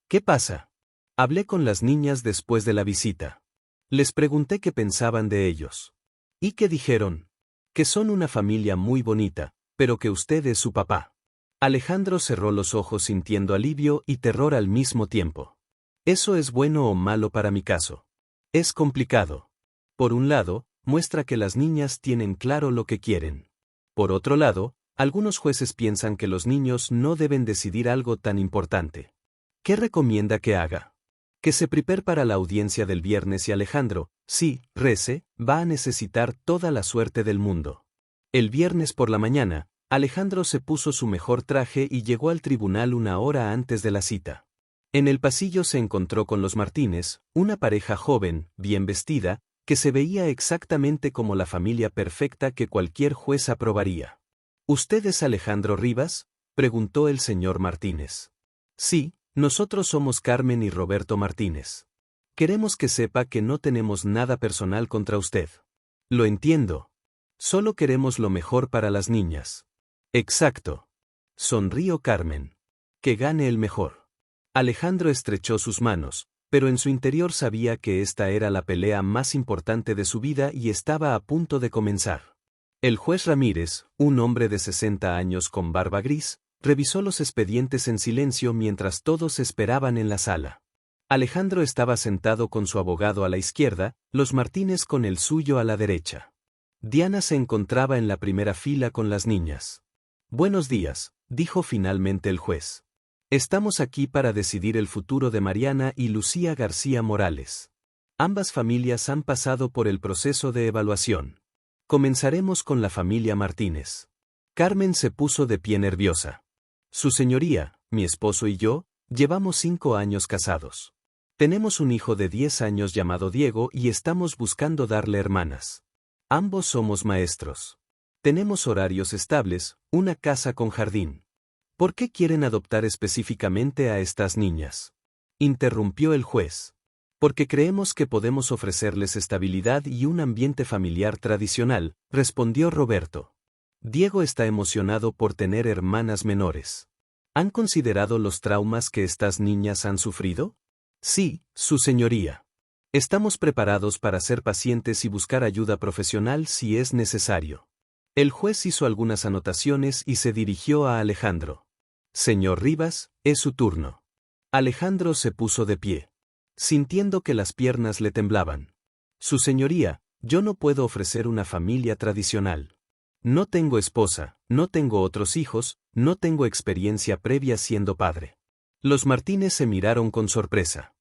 ¿Qué pasa? Hablé con las niñas después de la visita. Les pregunté qué pensaban de ellos. ¿Y qué dijeron? Que son una familia muy bonita, pero que usted es su papá. Alejandro cerró los ojos sintiendo alivio y terror al mismo tiempo. ¿Eso es bueno o malo para mi caso? Es complicado. Por un lado, muestra que las niñas tienen claro lo que quieren. Por otro lado, algunos jueces piensan que los niños no deben decidir algo tan importante. ¿Qué recomienda que haga? Que se prepare para la audiencia del viernes y Alejandro, sí, rece, va a necesitar toda la suerte del mundo. El viernes por la mañana, Alejandro se puso su mejor traje y llegó al tribunal una hora antes de la cita. En el pasillo se encontró con los Martínez, una pareja joven, bien vestida, que se veía exactamente como la familia perfecta que cualquier juez aprobaría. ¿Usted es Alejandro Rivas?, preguntó el señor Martínez. Sí, nosotros somos Carmen y Roberto Martínez. Queremos que sepa que no tenemos nada personal contra usted. Lo entiendo. Solo queremos lo mejor para las niñas. Exacto. Sonrió Carmen. Que gane el mejor. Alejandro estrechó sus manos, pero en su interior sabía que esta era la pelea más importante de su vida y estaba a punto de comenzar. El juez Ramírez, un hombre de 60 años con barba gris, revisó los expedientes en silencio mientras todos esperaban en la sala. Alejandro estaba sentado con su abogado a la izquierda, los Martínez con el suyo a la derecha. Diana se encontraba en la primera fila con las niñas. Buenos días, dijo finalmente el juez. Estamos aquí para decidir el futuro de Mariana y Lucía García Morales. Ambas familias han pasado por el proceso de evaluación. Comenzaremos con la familia Martínez. Carmen se puso de pie nerviosa. Su señoría, mi esposo y yo, llevamos 5 años casados. Tenemos un hijo de 10 años llamado Diego y estamos buscando darle hermanas. Ambos somos maestros. Tenemos horarios estables, una casa con jardín. ¿Por qué quieren adoptar específicamente a estas niñas?, interrumpió el juez. Porque creemos que podemos ofrecerles estabilidad y un ambiente familiar tradicional, respondió Roberto. Diego está emocionado por tener hermanas menores. ¿Han considerado los traumas que estas niñas han sufrido? Sí, su señoría. Estamos preparados para ser pacientes y buscar ayuda profesional si es necesario. El juez hizo algunas anotaciones y se dirigió a Alejandro. Señor Rivas, es su turno. Alejandro se puso de pie, sintiendo que las piernas le temblaban. Su señoría, yo no puedo ofrecer una familia tradicional. No tengo esposa, no tengo otros hijos, no tengo experiencia previa siendo padre. Los Martínez se miraron con sorpresa.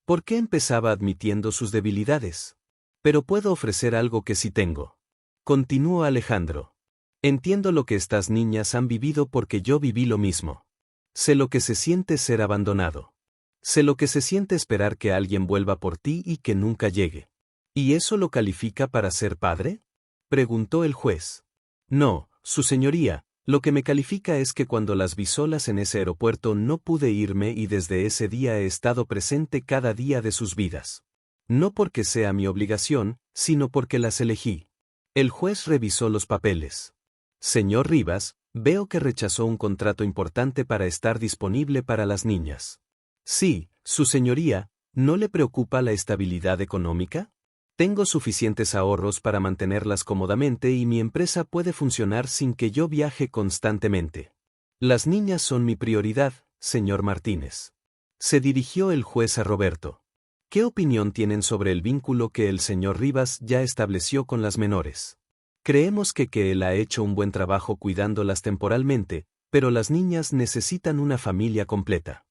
¿Por qué empezaba admitiendo sus debilidades? Pero puedo ofrecer algo que sí tengo. Continuó Alejandro. Entiendo lo que estas niñas han vivido porque yo viví lo mismo. Sé lo que se siente ser abandonado. Sé lo que se siente esperar que alguien vuelva por ti y que nunca llegue. ¿Y eso lo califica para ser padre?, preguntó el juez. No, su señoría, lo que me califica es que cuando las vi solas en ese aeropuerto no pude irme y desde ese día he estado presente cada día de sus vidas. No porque sea mi obligación, sino porque las elegí. El juez revisó los papeles. Señor Rivas, veo que rechazó un contrato importante para estar disponible para las niñas. Sí, su señoría, ¿no le preocupa la estabilidad económica? Tengo suficientes ahorros para mantenerlas cómodamente y mi empresa puede funcionar sin que yo viaje constantemente. Las niñas son mi prioridad, señor Martínez. Se dirigió el juez a Roberto. ¿Qué opinión tienen sobre el vínculo que el señor Rivas ya estableció con las menores? Creemos que él ha hecho un buen trabajo cuidándolas temporalmente, pero las niñas necesitan una familia completa.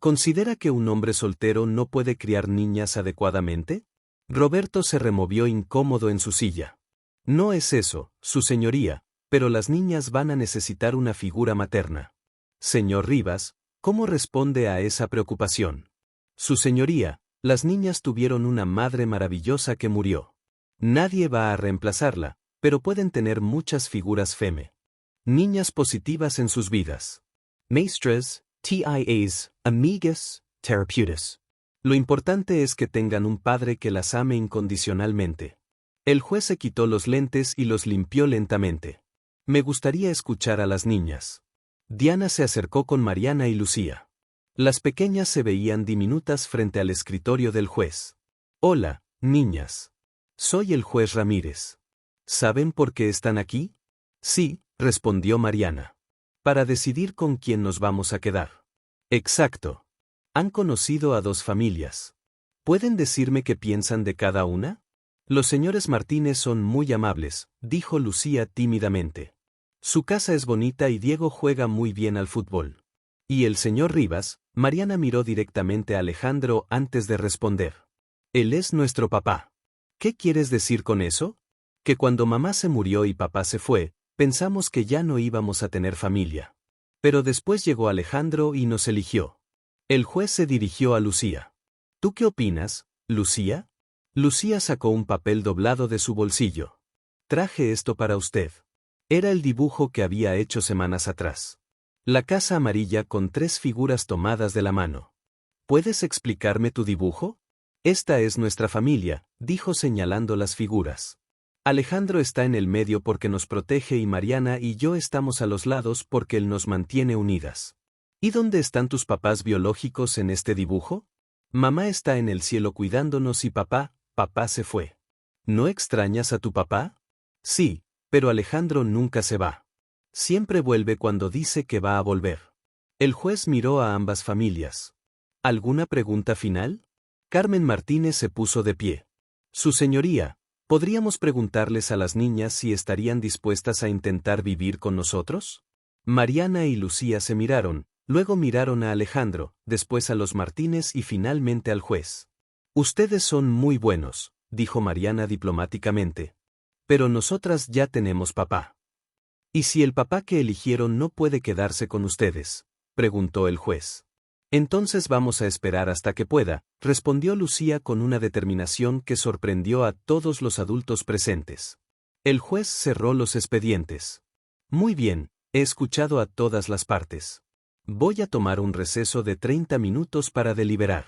¿Considera que un hombre soltero no puede criar niñas adecuadamente? Roberto se removió incómodo en su silla. No es eso, su señoría, pero las niñas van a necesitar una figura materna. Señor Rivas, ¿cómo responde a esa preocupación? Su señoría, las niñas tuvieron una madre maravillosa que murió. Nadie va a reemplazarla, pero pueden tener muchas figuras feme. Niñas positivas en sus vidas. Maestras, TIAs, amigas, terapeutas. Lo importante es que tengan un padre que las ame incondicionalmente. El juez se quitó los lentes y los limpió lentamente. Me gustaría escuchar a las niñas. Diana se acercó con Mariana y Lucía. Las pequeñas se veían diminutas frente al escritorio del juez. Hola, niñas. Soy el juez Ramírez. ¿Saben por qué están aquí? Sí, respondió Mariana. Para decidir con quién nos vamos a quedar. Exacto. Han conocido a dos familias. ¿Pueden decirme qué piensan de cada una? Los señores Martínez son muy amables, dijo Lucía tímidamente. Su casa es bonita y Diego juega muy bien al fútbol. ¿Y el señor Rivas? Mariana miró directamente a Alejandro antes de responder. Él es nuestro papá. ¿Qué quieres decir con eso? Que cuando mamá se murió y papá se fue, pensamos que ya no íbamos a tener familia. Pero después llegó Alejandro y nos eligió. El juez se dirigió a Lucía. ¿Tú qué opinas, Lucía? Lucía sacó un papel doblado de su bolsillo. Traje esto para usted. Era el dibujo que había hecho semanas atrás. La casa amarilla con 3 figuras tomadas de la mano. ¿Puedes explicarme tu dibujo? Esta es nuestra familia, dijo señalando las figuras. Alejandro está en el medio porque nos protege y Mariana y yo estamos a los lados porque él nos mantiene unidas. ¿Y dónde están tus papás biológicos en este dibujo? Mamá está en el cielo cuidándonos y papá se fue. ¿No extrañas a tu papá? Sí, pero Alejandro nunca se va. Siempre vuelve cuando dice que va a volver. El juez miró a ambas familias. ¿Alguna pregunta final? Carmen Martínez se puso de pie. Su señoría, ¿podríamos preguntarles a las niñas si estarían dispuestas a intentar vivir con nosotros? Mariana y Lucía se miraron, luego miraron a Alejandro, después a los Martínez y finalmente al juez. Ustedes son muy buenos, dijo Mariana diplomáticamente. Pero nosotras ya tenemos papá. ¿Y si el papá que eligieron no puede quedarse con ustedes? Preguntó el juez. Entonces vamos a esperar hasta que pueda, respondió Lucía con una determinación que sorprendió a todos los adultos presentes. El juez cerró los expedientes. Muy bien, he escuchado a todas las partes. Voy a tomar un receso de 30 minutos para deliberar.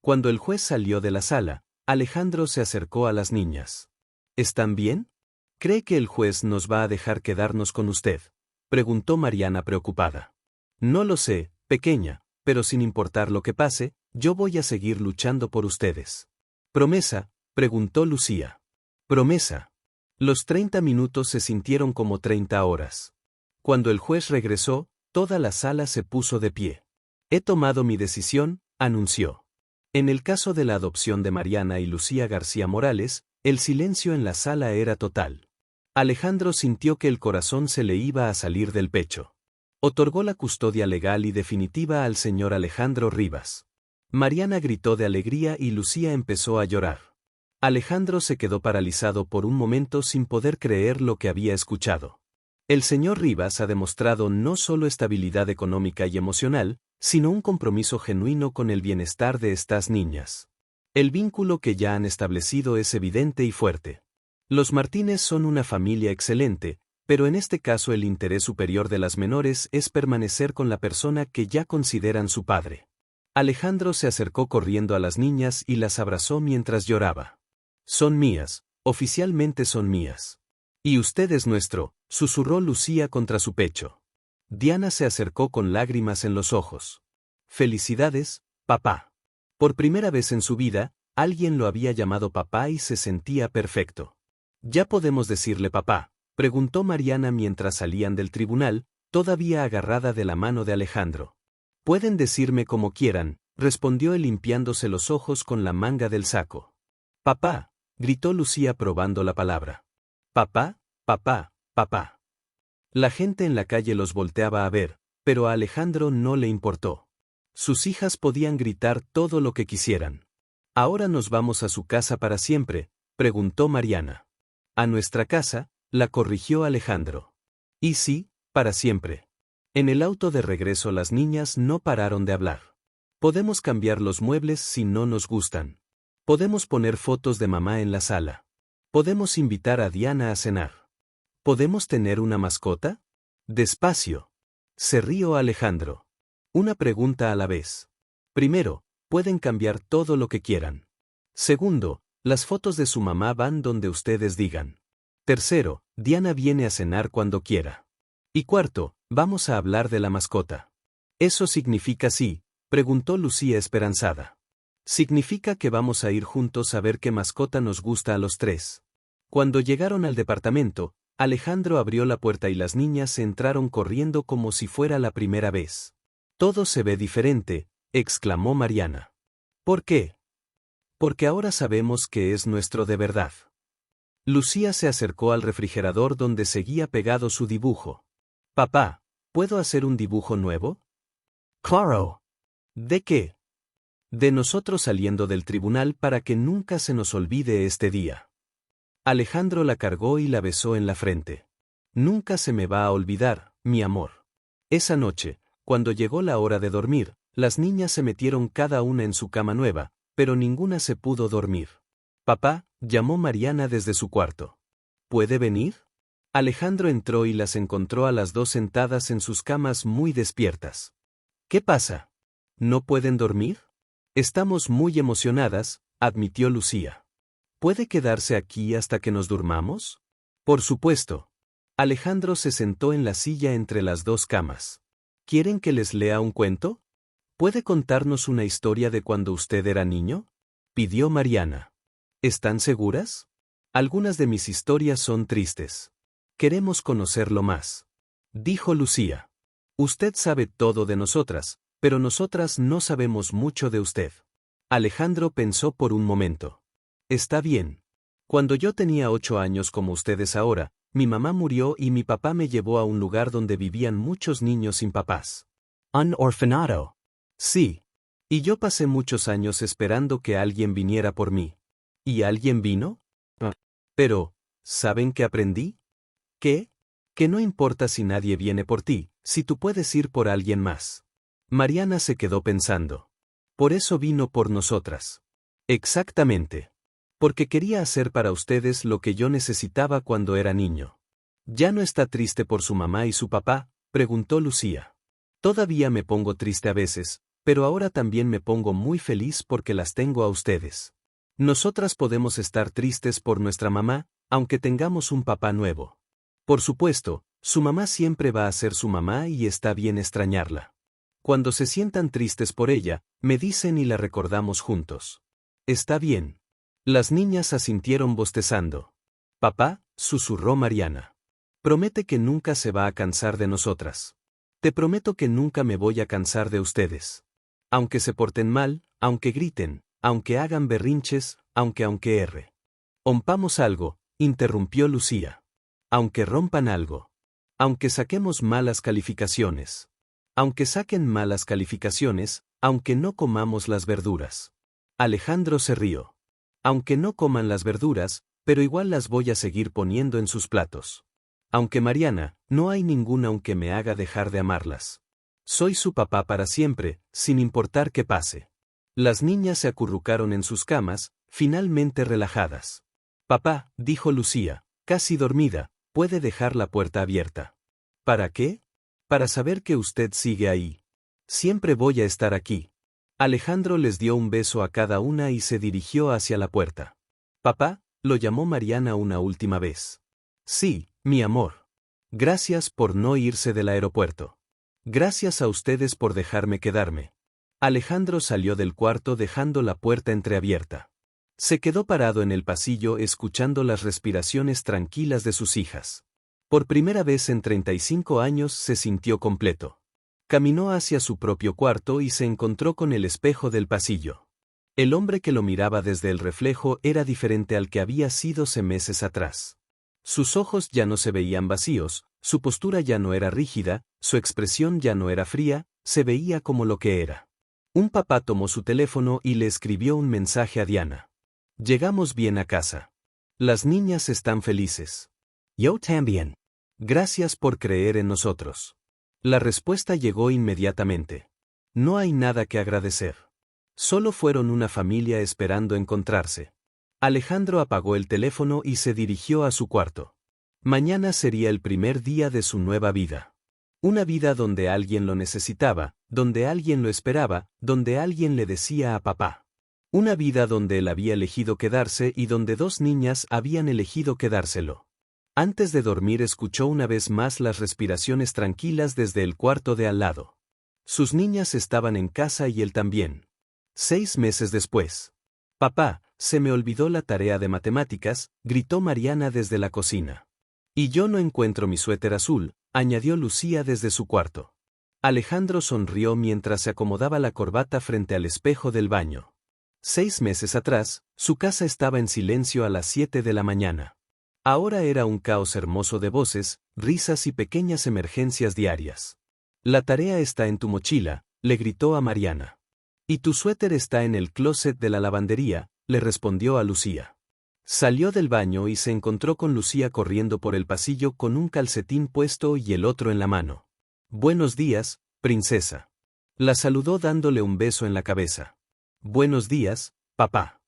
Cuando el juez salió de la sala, Alejandro se acercó a las niñas. ¿Están bien? ¿Cree que el juez nos va a dejar quedarnos con usted? Preguntó Mariana preocupada. No lo sé, pequeña, pero sin importar lo que pase, yo voy a seguir luchando por ustedes. ¿Promesa? Preguntó Lucía. Promesa. Los 30 minutos se sintieron como 30 horas. Cuando el juez regresó, toda la sala se puso de pie. He tomado mi decisión, anunció. En el caso de la adopción de Mariana y Lucía García Morales, el silencio en la sala era total. Alejandro sintió que el corazón se le iba a salir del pecho. Otorgó la custodia legal y definitiva al señor Alejandro Rivas. Mariana gritó de alegría y Lucía empezó a llorar. Alejandro se quedó paralizado por un momento sin poder creer lo que había escuchado. El señor Rivas ha demostrado no solo estabilidad económica y emocional, sino un compromiso genuino con el bienestar de estas niñas. El vínculo que ya han establecido es evidente y fuerte. Los Martínez son una familia excelente, pero en este caso el interés superior de las menores es permanecer con la persona que ya consideran su padre. Alejandro se acercó corriendo a las niñas y las abrazó mientras lloraba. Son mías, oficialmente son mías. Y usted es nuestro, susurró Lucía contra su pecho. Diana se acercó con lágrimas en los ojos. Felicidades, papá. Por primera vez en su vida, alguien lo había llamado papá y se sentía perfecto. ¿Ya podemos decirle papá?, preguntó Mariana mientras salían del tribunal, todavía agarrada de la mano de Alejandro. Pueden decirme como quieran, respondió él limpiándose los ojos con la manga del saco. Papá, gritó Lucía probando la palabra. Papá, papá, papá. La gente en la calle los volteaba a ver, pero a Alejandro no le importó. Sus hijas podían gritar todo lo que quisieran. ¿Ahora nos vamos a su casa para siempre?, preguntó Mariana. A nuestra casa, la corrigió Alejandro. Y sí, para siempre. En el auto de regreso las niñas no pararon de hablar. Podemos cambiar los muebles si no nos gustan. Podemos poner fotos de mamá en la sala. Podemos invitar a Diana a cenar. ¿Podemos tener una mascota? Despacio. Se rió Alejandro. Una pregunta a la vez. Primero, pueden cambiar todo lo que quieran. Segundo, las fotos de su mamá van donde ustedes digan. Tercero, Diana viene a cenar cuando quiera. Y cuarto, vamos a hablar de la mascota. ¿Eso significa sí?, preguntó Lucía esperanzada. Significa que vamos a ir juntos a ver qué mascota nos gusta a los tres. Cuando llegaron al departamento, Alejandro abrió la puerta y las niñas entraron corriendo como si fuera la primera vez. Todo se ve diferente, exclamó Mariana. ¿Por qué? Porque ahora sabemos que es nuestro de verdad. Lucía se acercó al refrigerador donde seguía pegado su dibujo. Papá, ¿puedo hacer un dibujo nuevo? Claro. ¿De qué? De nosotros saliendo del tribunal para que nunca se nos olvide este día. Alejandro la cargó y la besó en la frente. Nunca se me va a olvidar, mi amor. Esa noche, cuando llegó la hora de dormir, las niñas se metieron cada una en su cama nueva, pero ninguna se pudo dormir. Papá, llamó Mariana desde su cuarto. ¿Puede venir? Alejandro entró y las encontró a las dos sentadas en sus camas muy despiertas. ¿Qué pasa? ¿No pueden dormir? Estamos muy emocionadas, admitió Lucía. ¿Puede quedarse aquí hasta que nos durmamos? Por supuesto. Alejandro se sentó en la silla entre las dos camas. ¿Quieren que les lea un cuento? ¿Puede contarnos una historia de cuando usted era niño?, pidió Mariana. ¿Están seguras? Algunas de mis historias son tristes. Queremos conocerlo más, dijo Lucía. Usted sabe todo de nosotras, pero nosotras no sabemos mucho de usted. Alejandro pensó por un momento. Está bien. Cuando yo tenía 8 años como ustedes ahora, mi mamá murió y mi papá me llevó a un lugar donde vivían muchos niños sin papás. ¿Un orfanato? Sí. Y yo pasé muchos años esperando que alguien viniera por mí. ¿Y alguien vino? Pero, ¿saben qué aprendí? ¿Qué? Que no importa si nadie viene por ti, si tú puedes ir por alguien más. Mariana se quedó pensando. Por eso vino por nosotras. Exactamente. Porque quería hacer para ustedes lo que yo necesitaba cuando era niño. ¿Ya no está triste por su mamá y su papá?, preguntó Lucía. Todavía me pongo triste a veces, pero ahora también me pongo muy feliz porque las tengo a ustedes. Nosotras podemos estar tristes por nuestra mamá, aunque tengamos un papá nuevo. Por supuesto, su mamá siempre va a ser su mamá y está bien extrañarla. Cuando se sientan tristes por ella, me dicen y la recordamos juntos. Está bien. Las niñas asintieron bostezando. Papá, susurró Mariana. Promete que nunca se va a cansar de nosotras. Te prometo que nunca me voy a cansar de ustedes. Aunque se porten mal, aunque griten, aunque hagan berrinches, aunque erre. Rompamos algo, interrumpió Lucía. Aunque rompan algo. Aunque saquemos malas calificaciones. Aunque saquen malas calificaciones, aunque no comamos las verduras. Alejandro se rió. Aunque no coman las verduras, pero igual las voy a seguir poniendo en sus platos. Aunque Mariana, no hay ninguna aunque me haga dejar de amarlas. Soy su papá para siempre, sin importar qué pase. Las niñas se acurrucaron en sus camas, finalmente relajadas. Papá, dijo Lucía, casi dormida, puede dejar la puerta abierta. ¿Para qué? Para saber que usted sigue ahí. Siempre voy a estar aquí. Alejandro les dio un beso a cada una y se dirigió hacia la puerta. Papá, lo llamó Mariana una última vez. Sí, mi amor. Gracias por no irse del aeropuerto. Gracias a ustedes por dejarme quedarme. Alejandro salió del cuarto dejando la puerta entreabierta. Se quedó parado en el pasillo escuchando las respiraciones tranquilas de sus hijas. Por primera vez en 35 años se sintió completo. Caminó hacia su propio cuarto y se encontró con el espejo del pasillo. El hombre que lo miraba desde el reflejo era diferente al que había sido meses atrás. Sus ojos ya no se veían vacíos, su postura ya no era rígida, su expresión ya no era fría, se veía como lo que era. Un papá tomó su teléfono y le escribió un mensaje a Diana. Llegamos bien a casa. Las niñas están felices. Yo también. Gracias por creer en nosotros. La respuesta llegó inmediatamente. No hay nada que agradecer. Solo fueron una familia esperando encontrarse. Alejandro apagó el teléfono y se dirigió a su cuarto. Mañana sería el primer día de su nueva vida. Una vida donde alguien lo necesitaba, donde alguien lo esperaba, donde alguien le decía a papá. Una vida donde él había elegido quedarse y donde dos niñas habían elegido quedárselo. Antes de dormir escuchó una vez más las respiraciones tranquilas desde el cuarto de al lado. Sus niñas estaban en casa y él también. 6 meses después. Papá, se me olvidó la tarea de matemáticas, gritó Mariana desde la cocina. Y yo no encuentro mi suéter azul, añadió Lucía desde su cuarto. Alejandro sonrió mientras se acomodaba la corbata frente al espejo del baño. 6 meses atrás, su casa estaba en silencio a las 7 de la mañana. Ahora era un caos hermoso de voces, risas y pequeñas emergencias diarias. La tarea está en tu mochila, le gritó a Mariana. Y tu suéter está en el closet de la lavandería, le respondió a Lucía. Salió del baño y se encontró con Lucía corriendo por el pasillo con un calcetín puesto y el otro en la mano. Buenos días, princesa. La saludó dándole un beso en la cabeza. Buenos días, papá.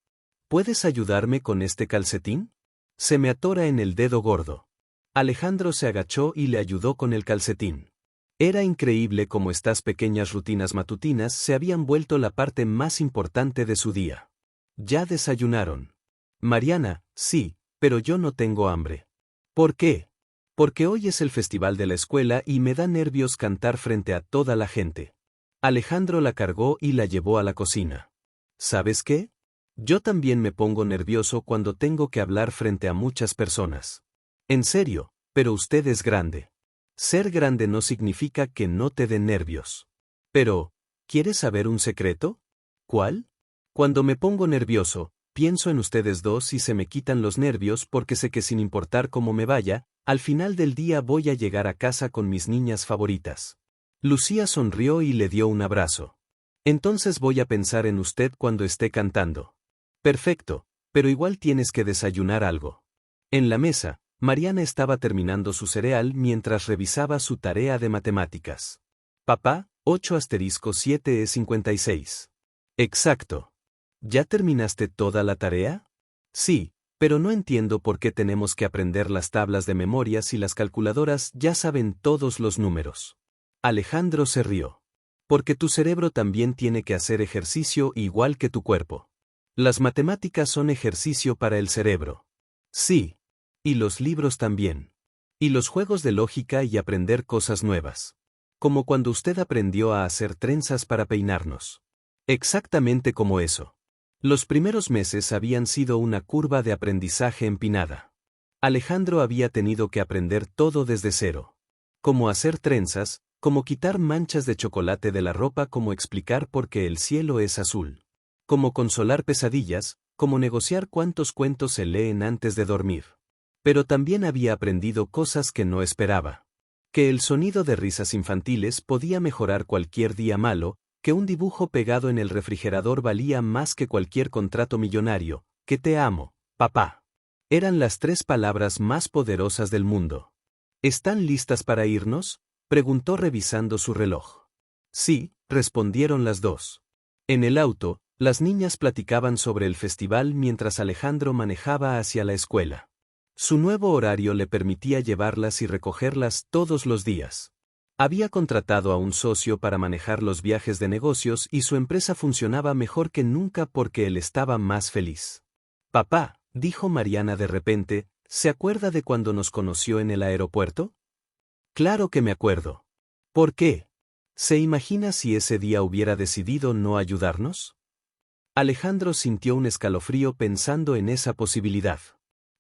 ¿Puedes ayudarme con este calcetín? Se me atora en el dedo gordo. Alejandro se agachó y le ayudó con el calcetín. Era increíble cómo estas pequeñas rutinas matutinas se habían vuelto la parte más importante de su día. ¿Ya desayunaron? Mariana, sí, pero yo no tengo hambre. ¿Por qué? Porque hoy es el festival de la escuela y me da nervios cantar frente a toda la gente. Alejandro la cargó y la llevó a la cocina. ¿Sabes qué? Yo también me pongo nervioso cuando tengo que hablar frente a muchas personas. En serio, pero usted es grande. Ser grande no significa que no te den nervios. Pero, ¿quieres saber un secreto? ¿Cuál? Cuando me pongo nervioso, pienso en ustedes dos y se me quitan los nervios porque sé que sin importar cómo me vaya, al final del día voy a llegar a casa con mis niñas favoritas. Lucía sonrió y le dio un abrazo. Entonces voy a pensar en usted cuando esté cantando. Perfecto, pero igual tienes que desayunar algo. En la mesa, Mariana estaba terminando su cereal mientras revisaba su tarea de matemáticas. Papá, 8*7 es 56. Exacto. ¿Ya terminaste toda la tarea? Sí, pero no entiendo por qué tenemos que aprender las tablas de memoria si las calculadoras ya saben todos los números. Alejandro se rió. Porque tu cerebro también tiene que hacer ejercicio igual que tu cuerpo. Las matemáticas son ejercicio para el cerebro. Sí. Y los libros también. Y los juegos de lógica y aprender cosas nuevas. Como cuando usted aprendió a hacer trenzas para peinarnos. Exactamente como eso. Los primeros meses habían sido una curva de aprendizaje empinada. Alejandro había tenido que aprender todo desde cero. Cómo hacer trenzas, cómo quitar manchas de chocolate de la ropa, cómo explicar por qué el cielo es azul. Cómo consolar pesadillas, cómo negociar cuántos cuentos se leen antes de dormir. Pero también había aprendido cosas que no esperaba. Que el sonido de risas infantiles podía mejorar cualquier día malo, que un dibujo pegado en el refrigerador valía más que cualquier contrato millonario, que te amo, papá. Eran las 3 palabras más poderosas del mundo. ¿Están listas para irnos?, preguntó revisando su reloj. Sí, respondieron las dos. En el auto, las niñas platicaban sobre el festival mientras Alejandro manejaba hacia la escuela. Su nuevo horario le permitía llevarlas y recogerlas todos los días. Había contratado a un socio para manejar los viajes de negocios y su empresa funcionaba mejor que nunca porque él estaba más feliz. Papá, dijo Mariana de repente, ¿se acuerda de cuando nos conoció en el aeropuerto? Claro que me acuerdo. ¿Por qué? ¿Se imagina si ese día hubiera decidido no ayudarnos? Alejandro sintió un escalofrío pensando en esa posibilidad.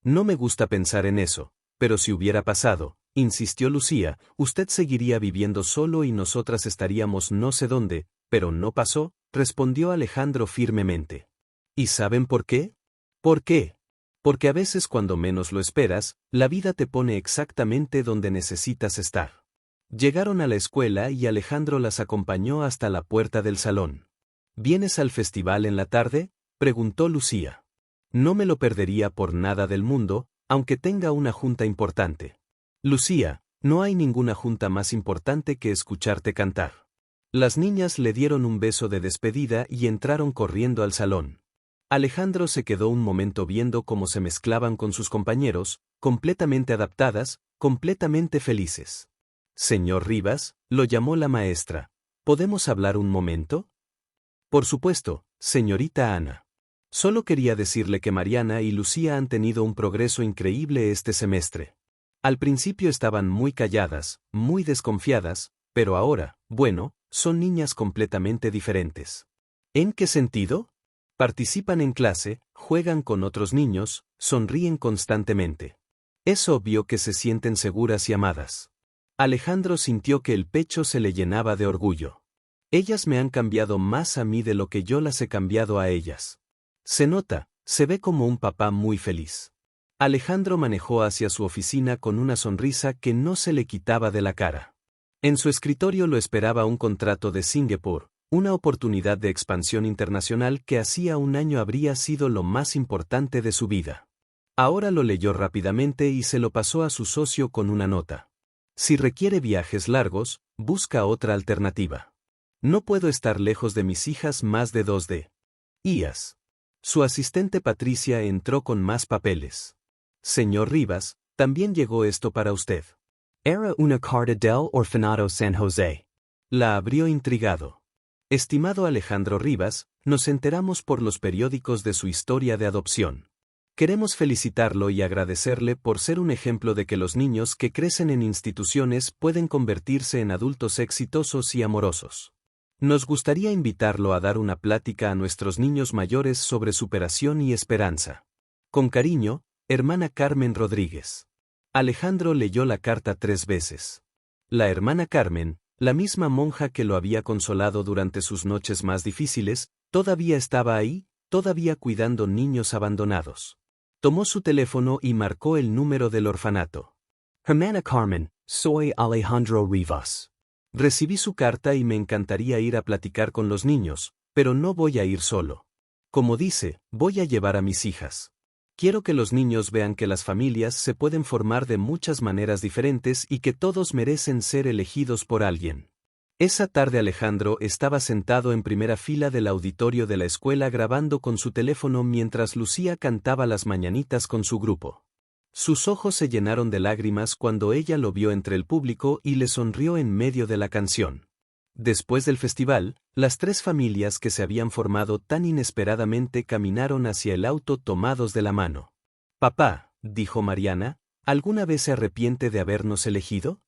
No me gusta pensar en eso, pero si hubiera pasado, insistió Lucía, usted seguiría viviendo solo y nosotras estaríamos no sé dónde, pero no pasó, respondió Alejandro firmemente. ¿Y saben por qué? ¿Por qué? Porque a veces cuando menos lo esperas, la vida te pone exactamente donde necesitas estar. Llegaron a la escuela y Alejandro las acompañó hasta la puerta del salón. ¿Vienes al festival en la tarde?, preguntó Lucía. No me lo perdería por nada del mundo, aunque tenga una junta importante. Lucía, no hay ninguna junta más importante que escucharte cantar. Las niñas le dieron un beso de despedida y entraron corriendo al salón. Alejandro se quedó un momento viendo cómo se mezclaban con sus compañeros, completamente adaptadas, completamente felices. Señor Rivas, lo llamó la maestra. ¿Podemos hablar un momento? Por supuesto, señorita Ana. Solo quería decirle que Mariana y Lucía han tenido un progreso increíble este semestre. Al principio estaban muy calladas, muy desconfiadas, pero ahora, bueno, son niñas completamente diferentes. ¿En qué sentido? Participan en clase, juegan con otros niños, sonríen constantemente. Es obvio que se sienten seguras y amadas. Alejandro sintió que el pecho se le llenaba de orgullo. Ellas me han cambiado más a mí de lo que yo las he cambiado a ellas. Se nota, se ve como un papá muy feliz. Alejandro manejó hacia su oficina con una sonrisa que no se le quitaba de la cara. En su escritorio lo esperaba un contrato de Singapur, una oportunidad de expansión internacional que hacía un año habría sido lo más importante de su vida. Ahora lo leyó rápidamente y se lo pasó a su socio con una nota. Si requiere viajes largos, busca otra alternativa. No puedo estar lejos de mis hijas más de 2 días. Su asistente Patricia entró con más papeles. Señor Rivas, también llegó esto para usted. Era una carta del Orfanato San José. La abrió intrigado. Estimado Alejandro Rivas, nos enteramos por los periódicos de su historia de adopción. Queremos felicitarlo y agradecerle por ser un ejemplo de que los niños que crecen en instituciones pueden convertirse en adultos exitosos y amorosos. Nos gustaría invitarlo a dar una plática a nuestros niños mayores sobre superación y esperanza. Con cariño, hermana Carmen Rodríguez. Alejandro leyó la carta 3 veces. La hermana Carmen, la misma monja que lo había consolado durante sus noches más difíciles, todavía estaba ahí, todavía cuidando niños abandonados. Tomó su teléfono y marcó el número del orfanato. Hermana Carmen, soy Alejandro Rivas. Recibí su carta y me encantaría ir a platicar con los niños, pero no voy a ir solo. Como dice, voy a llevar a mis hijas. Quiero que los niños vean que las familias se pueden formar de muchas maneras diferentes y que todos merecen ser elegidos por alguien. Esa tarde Alejandro estaba sentado en primera fila del auditorio de la escuela grabando con su teléfono mientras Lucía cantaba las mañanitas con su grupo. Sus ojos se llenaron de lágrimas cuando ella lo vio entre el público y le sonrió en medio de la canción. Después del festival, las 3 familias que se habían formado tan inesperadamente caminaron hacia el auto tomados de la mano. Papá, dijo Mariana, ¿alguna vez se arrepiente de habernos elegido?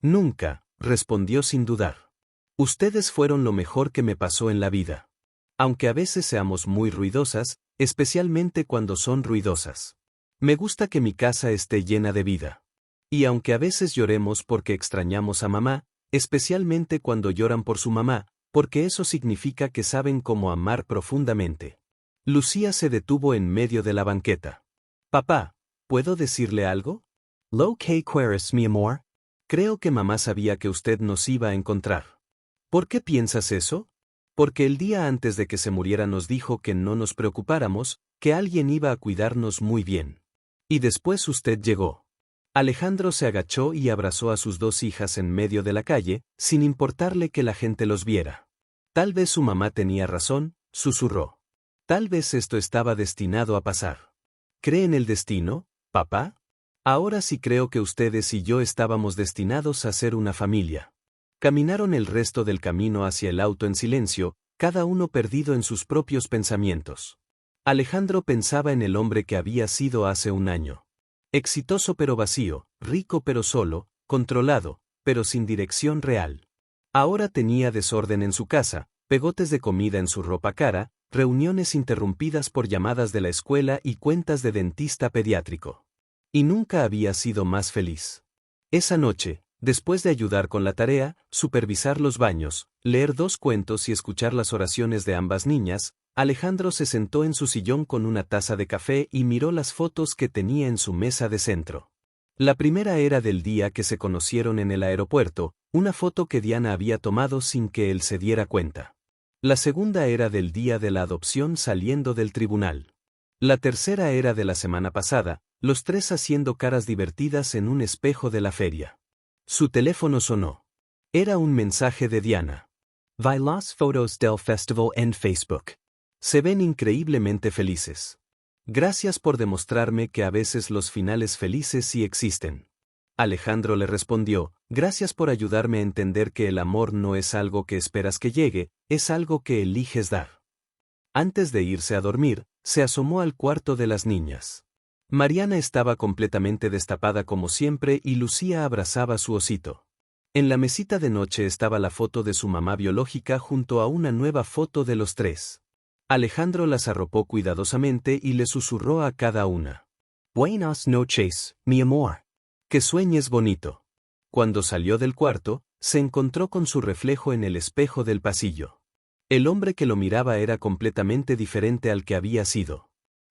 Nunca, respondió sin dudar. Ustedes fueron lo mejor que me pasó en la vida. Aunque a veces seamos muy ruidosas, especialmente cuando son ruidosas. Me gusta que mi casa esté llena de vida. Y aunque a veces lloremos porque extrañamos a mamá, especialmente cuando lloran por su mamá, porque eso significa que saben cómo amar profundamente. Lucía se detuvo en medio de la banqueta. Papá, ¿puedo decirle algo? Lo que quieres, mi amor. Creo que mamá sabía que usted nos iba a encontrar. ¿Por qué piensas eso? Porque el día antes de que se muriera nos dijo que no nos preocupáramos, que alguien iba a cuidarnos muy bien. Y después usted llegó. Alejandro se agachó y abrazó a sus 2 hijas en medio de la calle, sin importarle que la gente los viera. Tal vez su mamá tenía razón, susurró. Tal vez esto estaba destinado a pasar. ¿Cree en el destino, papá? Ahora sí creo que ustedes y yo estábamos destinados a ser una familia. Caminaron el resto del camino hacia el auto en silencio, cada uno perdido en sus propios pensamientos. Alejandro pensaba en el hombre que había sido hace un año. Exitoso pero vacío, rico pero solo, controlado, pero sin dirección real. Ahora tenía desorden en su casa, pegotes de comida en su ropa cara, reuniones interrumpidas por llamadas de la escuela y cuentas de dentista pediátrico. Y nunca había sido más feliz. Esa noche, después de ayudar con la tarea, supervisar los baños, leer 2 cuentos y escuchar las oraciones de ambas niñas, Alejandro se sentó en su sillón con una taza de café y miró las fotos que tenía en su mesa de centro. La primera era del día que se conocieron en el aeropuerto, una foto que Diana había tomado sin que él se diera cuenta. La segunda era del día de la adopción saliendo del tribunal. La tercera era de la semana pasada, los tres haciendo caras divertidas en un espejo de la feria. Su teléfono sonó. Era un mensaje de Diana. Vi las fotos del festival en Facebook. Se ven increíblemente felices. Gracias por demostrarme que a veces los finales felices sí existen. Alejandro le respondió, gracias por ayudarme a entender que el amor no es algo que esperas que llegue, es algo que eliges dar. Antes de irse a dormir, se asomó al cuarto de las niñas. Mariana estaba completamente destapada como siempre y Lucía abrazaba su osito. En la mesita de noche estaba la foto de su mamá biológica junto a una nueva foto de los tres. Alejandro las arropó cuidadosamente y le susurró a cada una. Buenas noches, mi amor. Que sueñes bonito. Cuando salió del cuarto, se encontró con su reflejo en el espejo del pasillo. El hombre que lo miraba era completamente diferente al que había sido.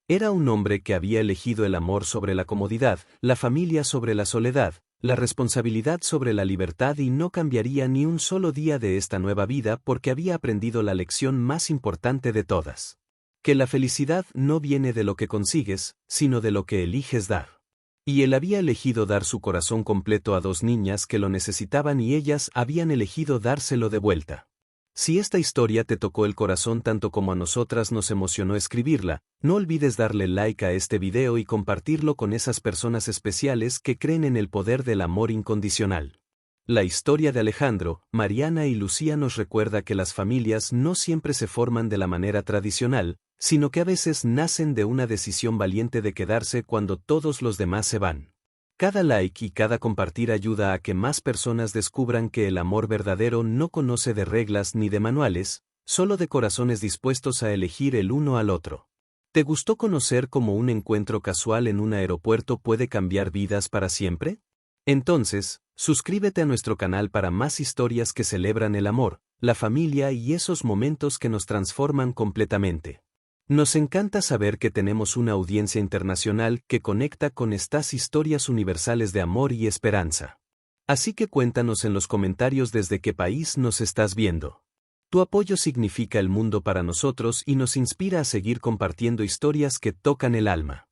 Era un hombre que había elegido el amor sobre la comodidad, la familia sobre la soledad, la responsabilidad sobre la libertad y no cambiaría ni un solo día de esta nueva vida porque había aprendido la lección más importante de todas. Que la felicidad no viene de lo que consigues, sino de lo que eliges dar. Y él había elegido dar su corazón completo a dos niñas que lo necesitaban y ellas habían elegido dárselo de vuelta. Si esta historia te tocó el corazón tanto como a nosotras nos emocionó escribirla, no olvides darle like a este video y compartirlo con esas personas especiales que creen en el poder del amor incondicional. La historia de Alejandro, Mariana y Lucía nos recuerda que las familias no siempre se forman de la manera tradicional, sino que a veces nacen de una decisión valiente de quedarse cuando todos los demás se van. Cada like y cada compartir ayuda a que más personas descubran que el amor verdadero no conoce de reglas ni de manuales, solo de corazones dispuestos a elegir el uno al otro. ¿Te gustó conocer cómo un encuentro casual en un aeropuerto puede cambiar vidas para siempre? Entonces, suscríbete a nuestro canal para más historias que celebran el amor, la familia y esos momentos que nos transforman completamente. Nos encanta saber que tenemos una audiencia internacional que conecta con estas historias universales de amor y esperanza. Así que cuéntanos en los comentarios desde qué país nos estás viendo. Tu apoyo significa el mundo para nosotros y nos inspira a seguir compartiendo historias que tocan el alma.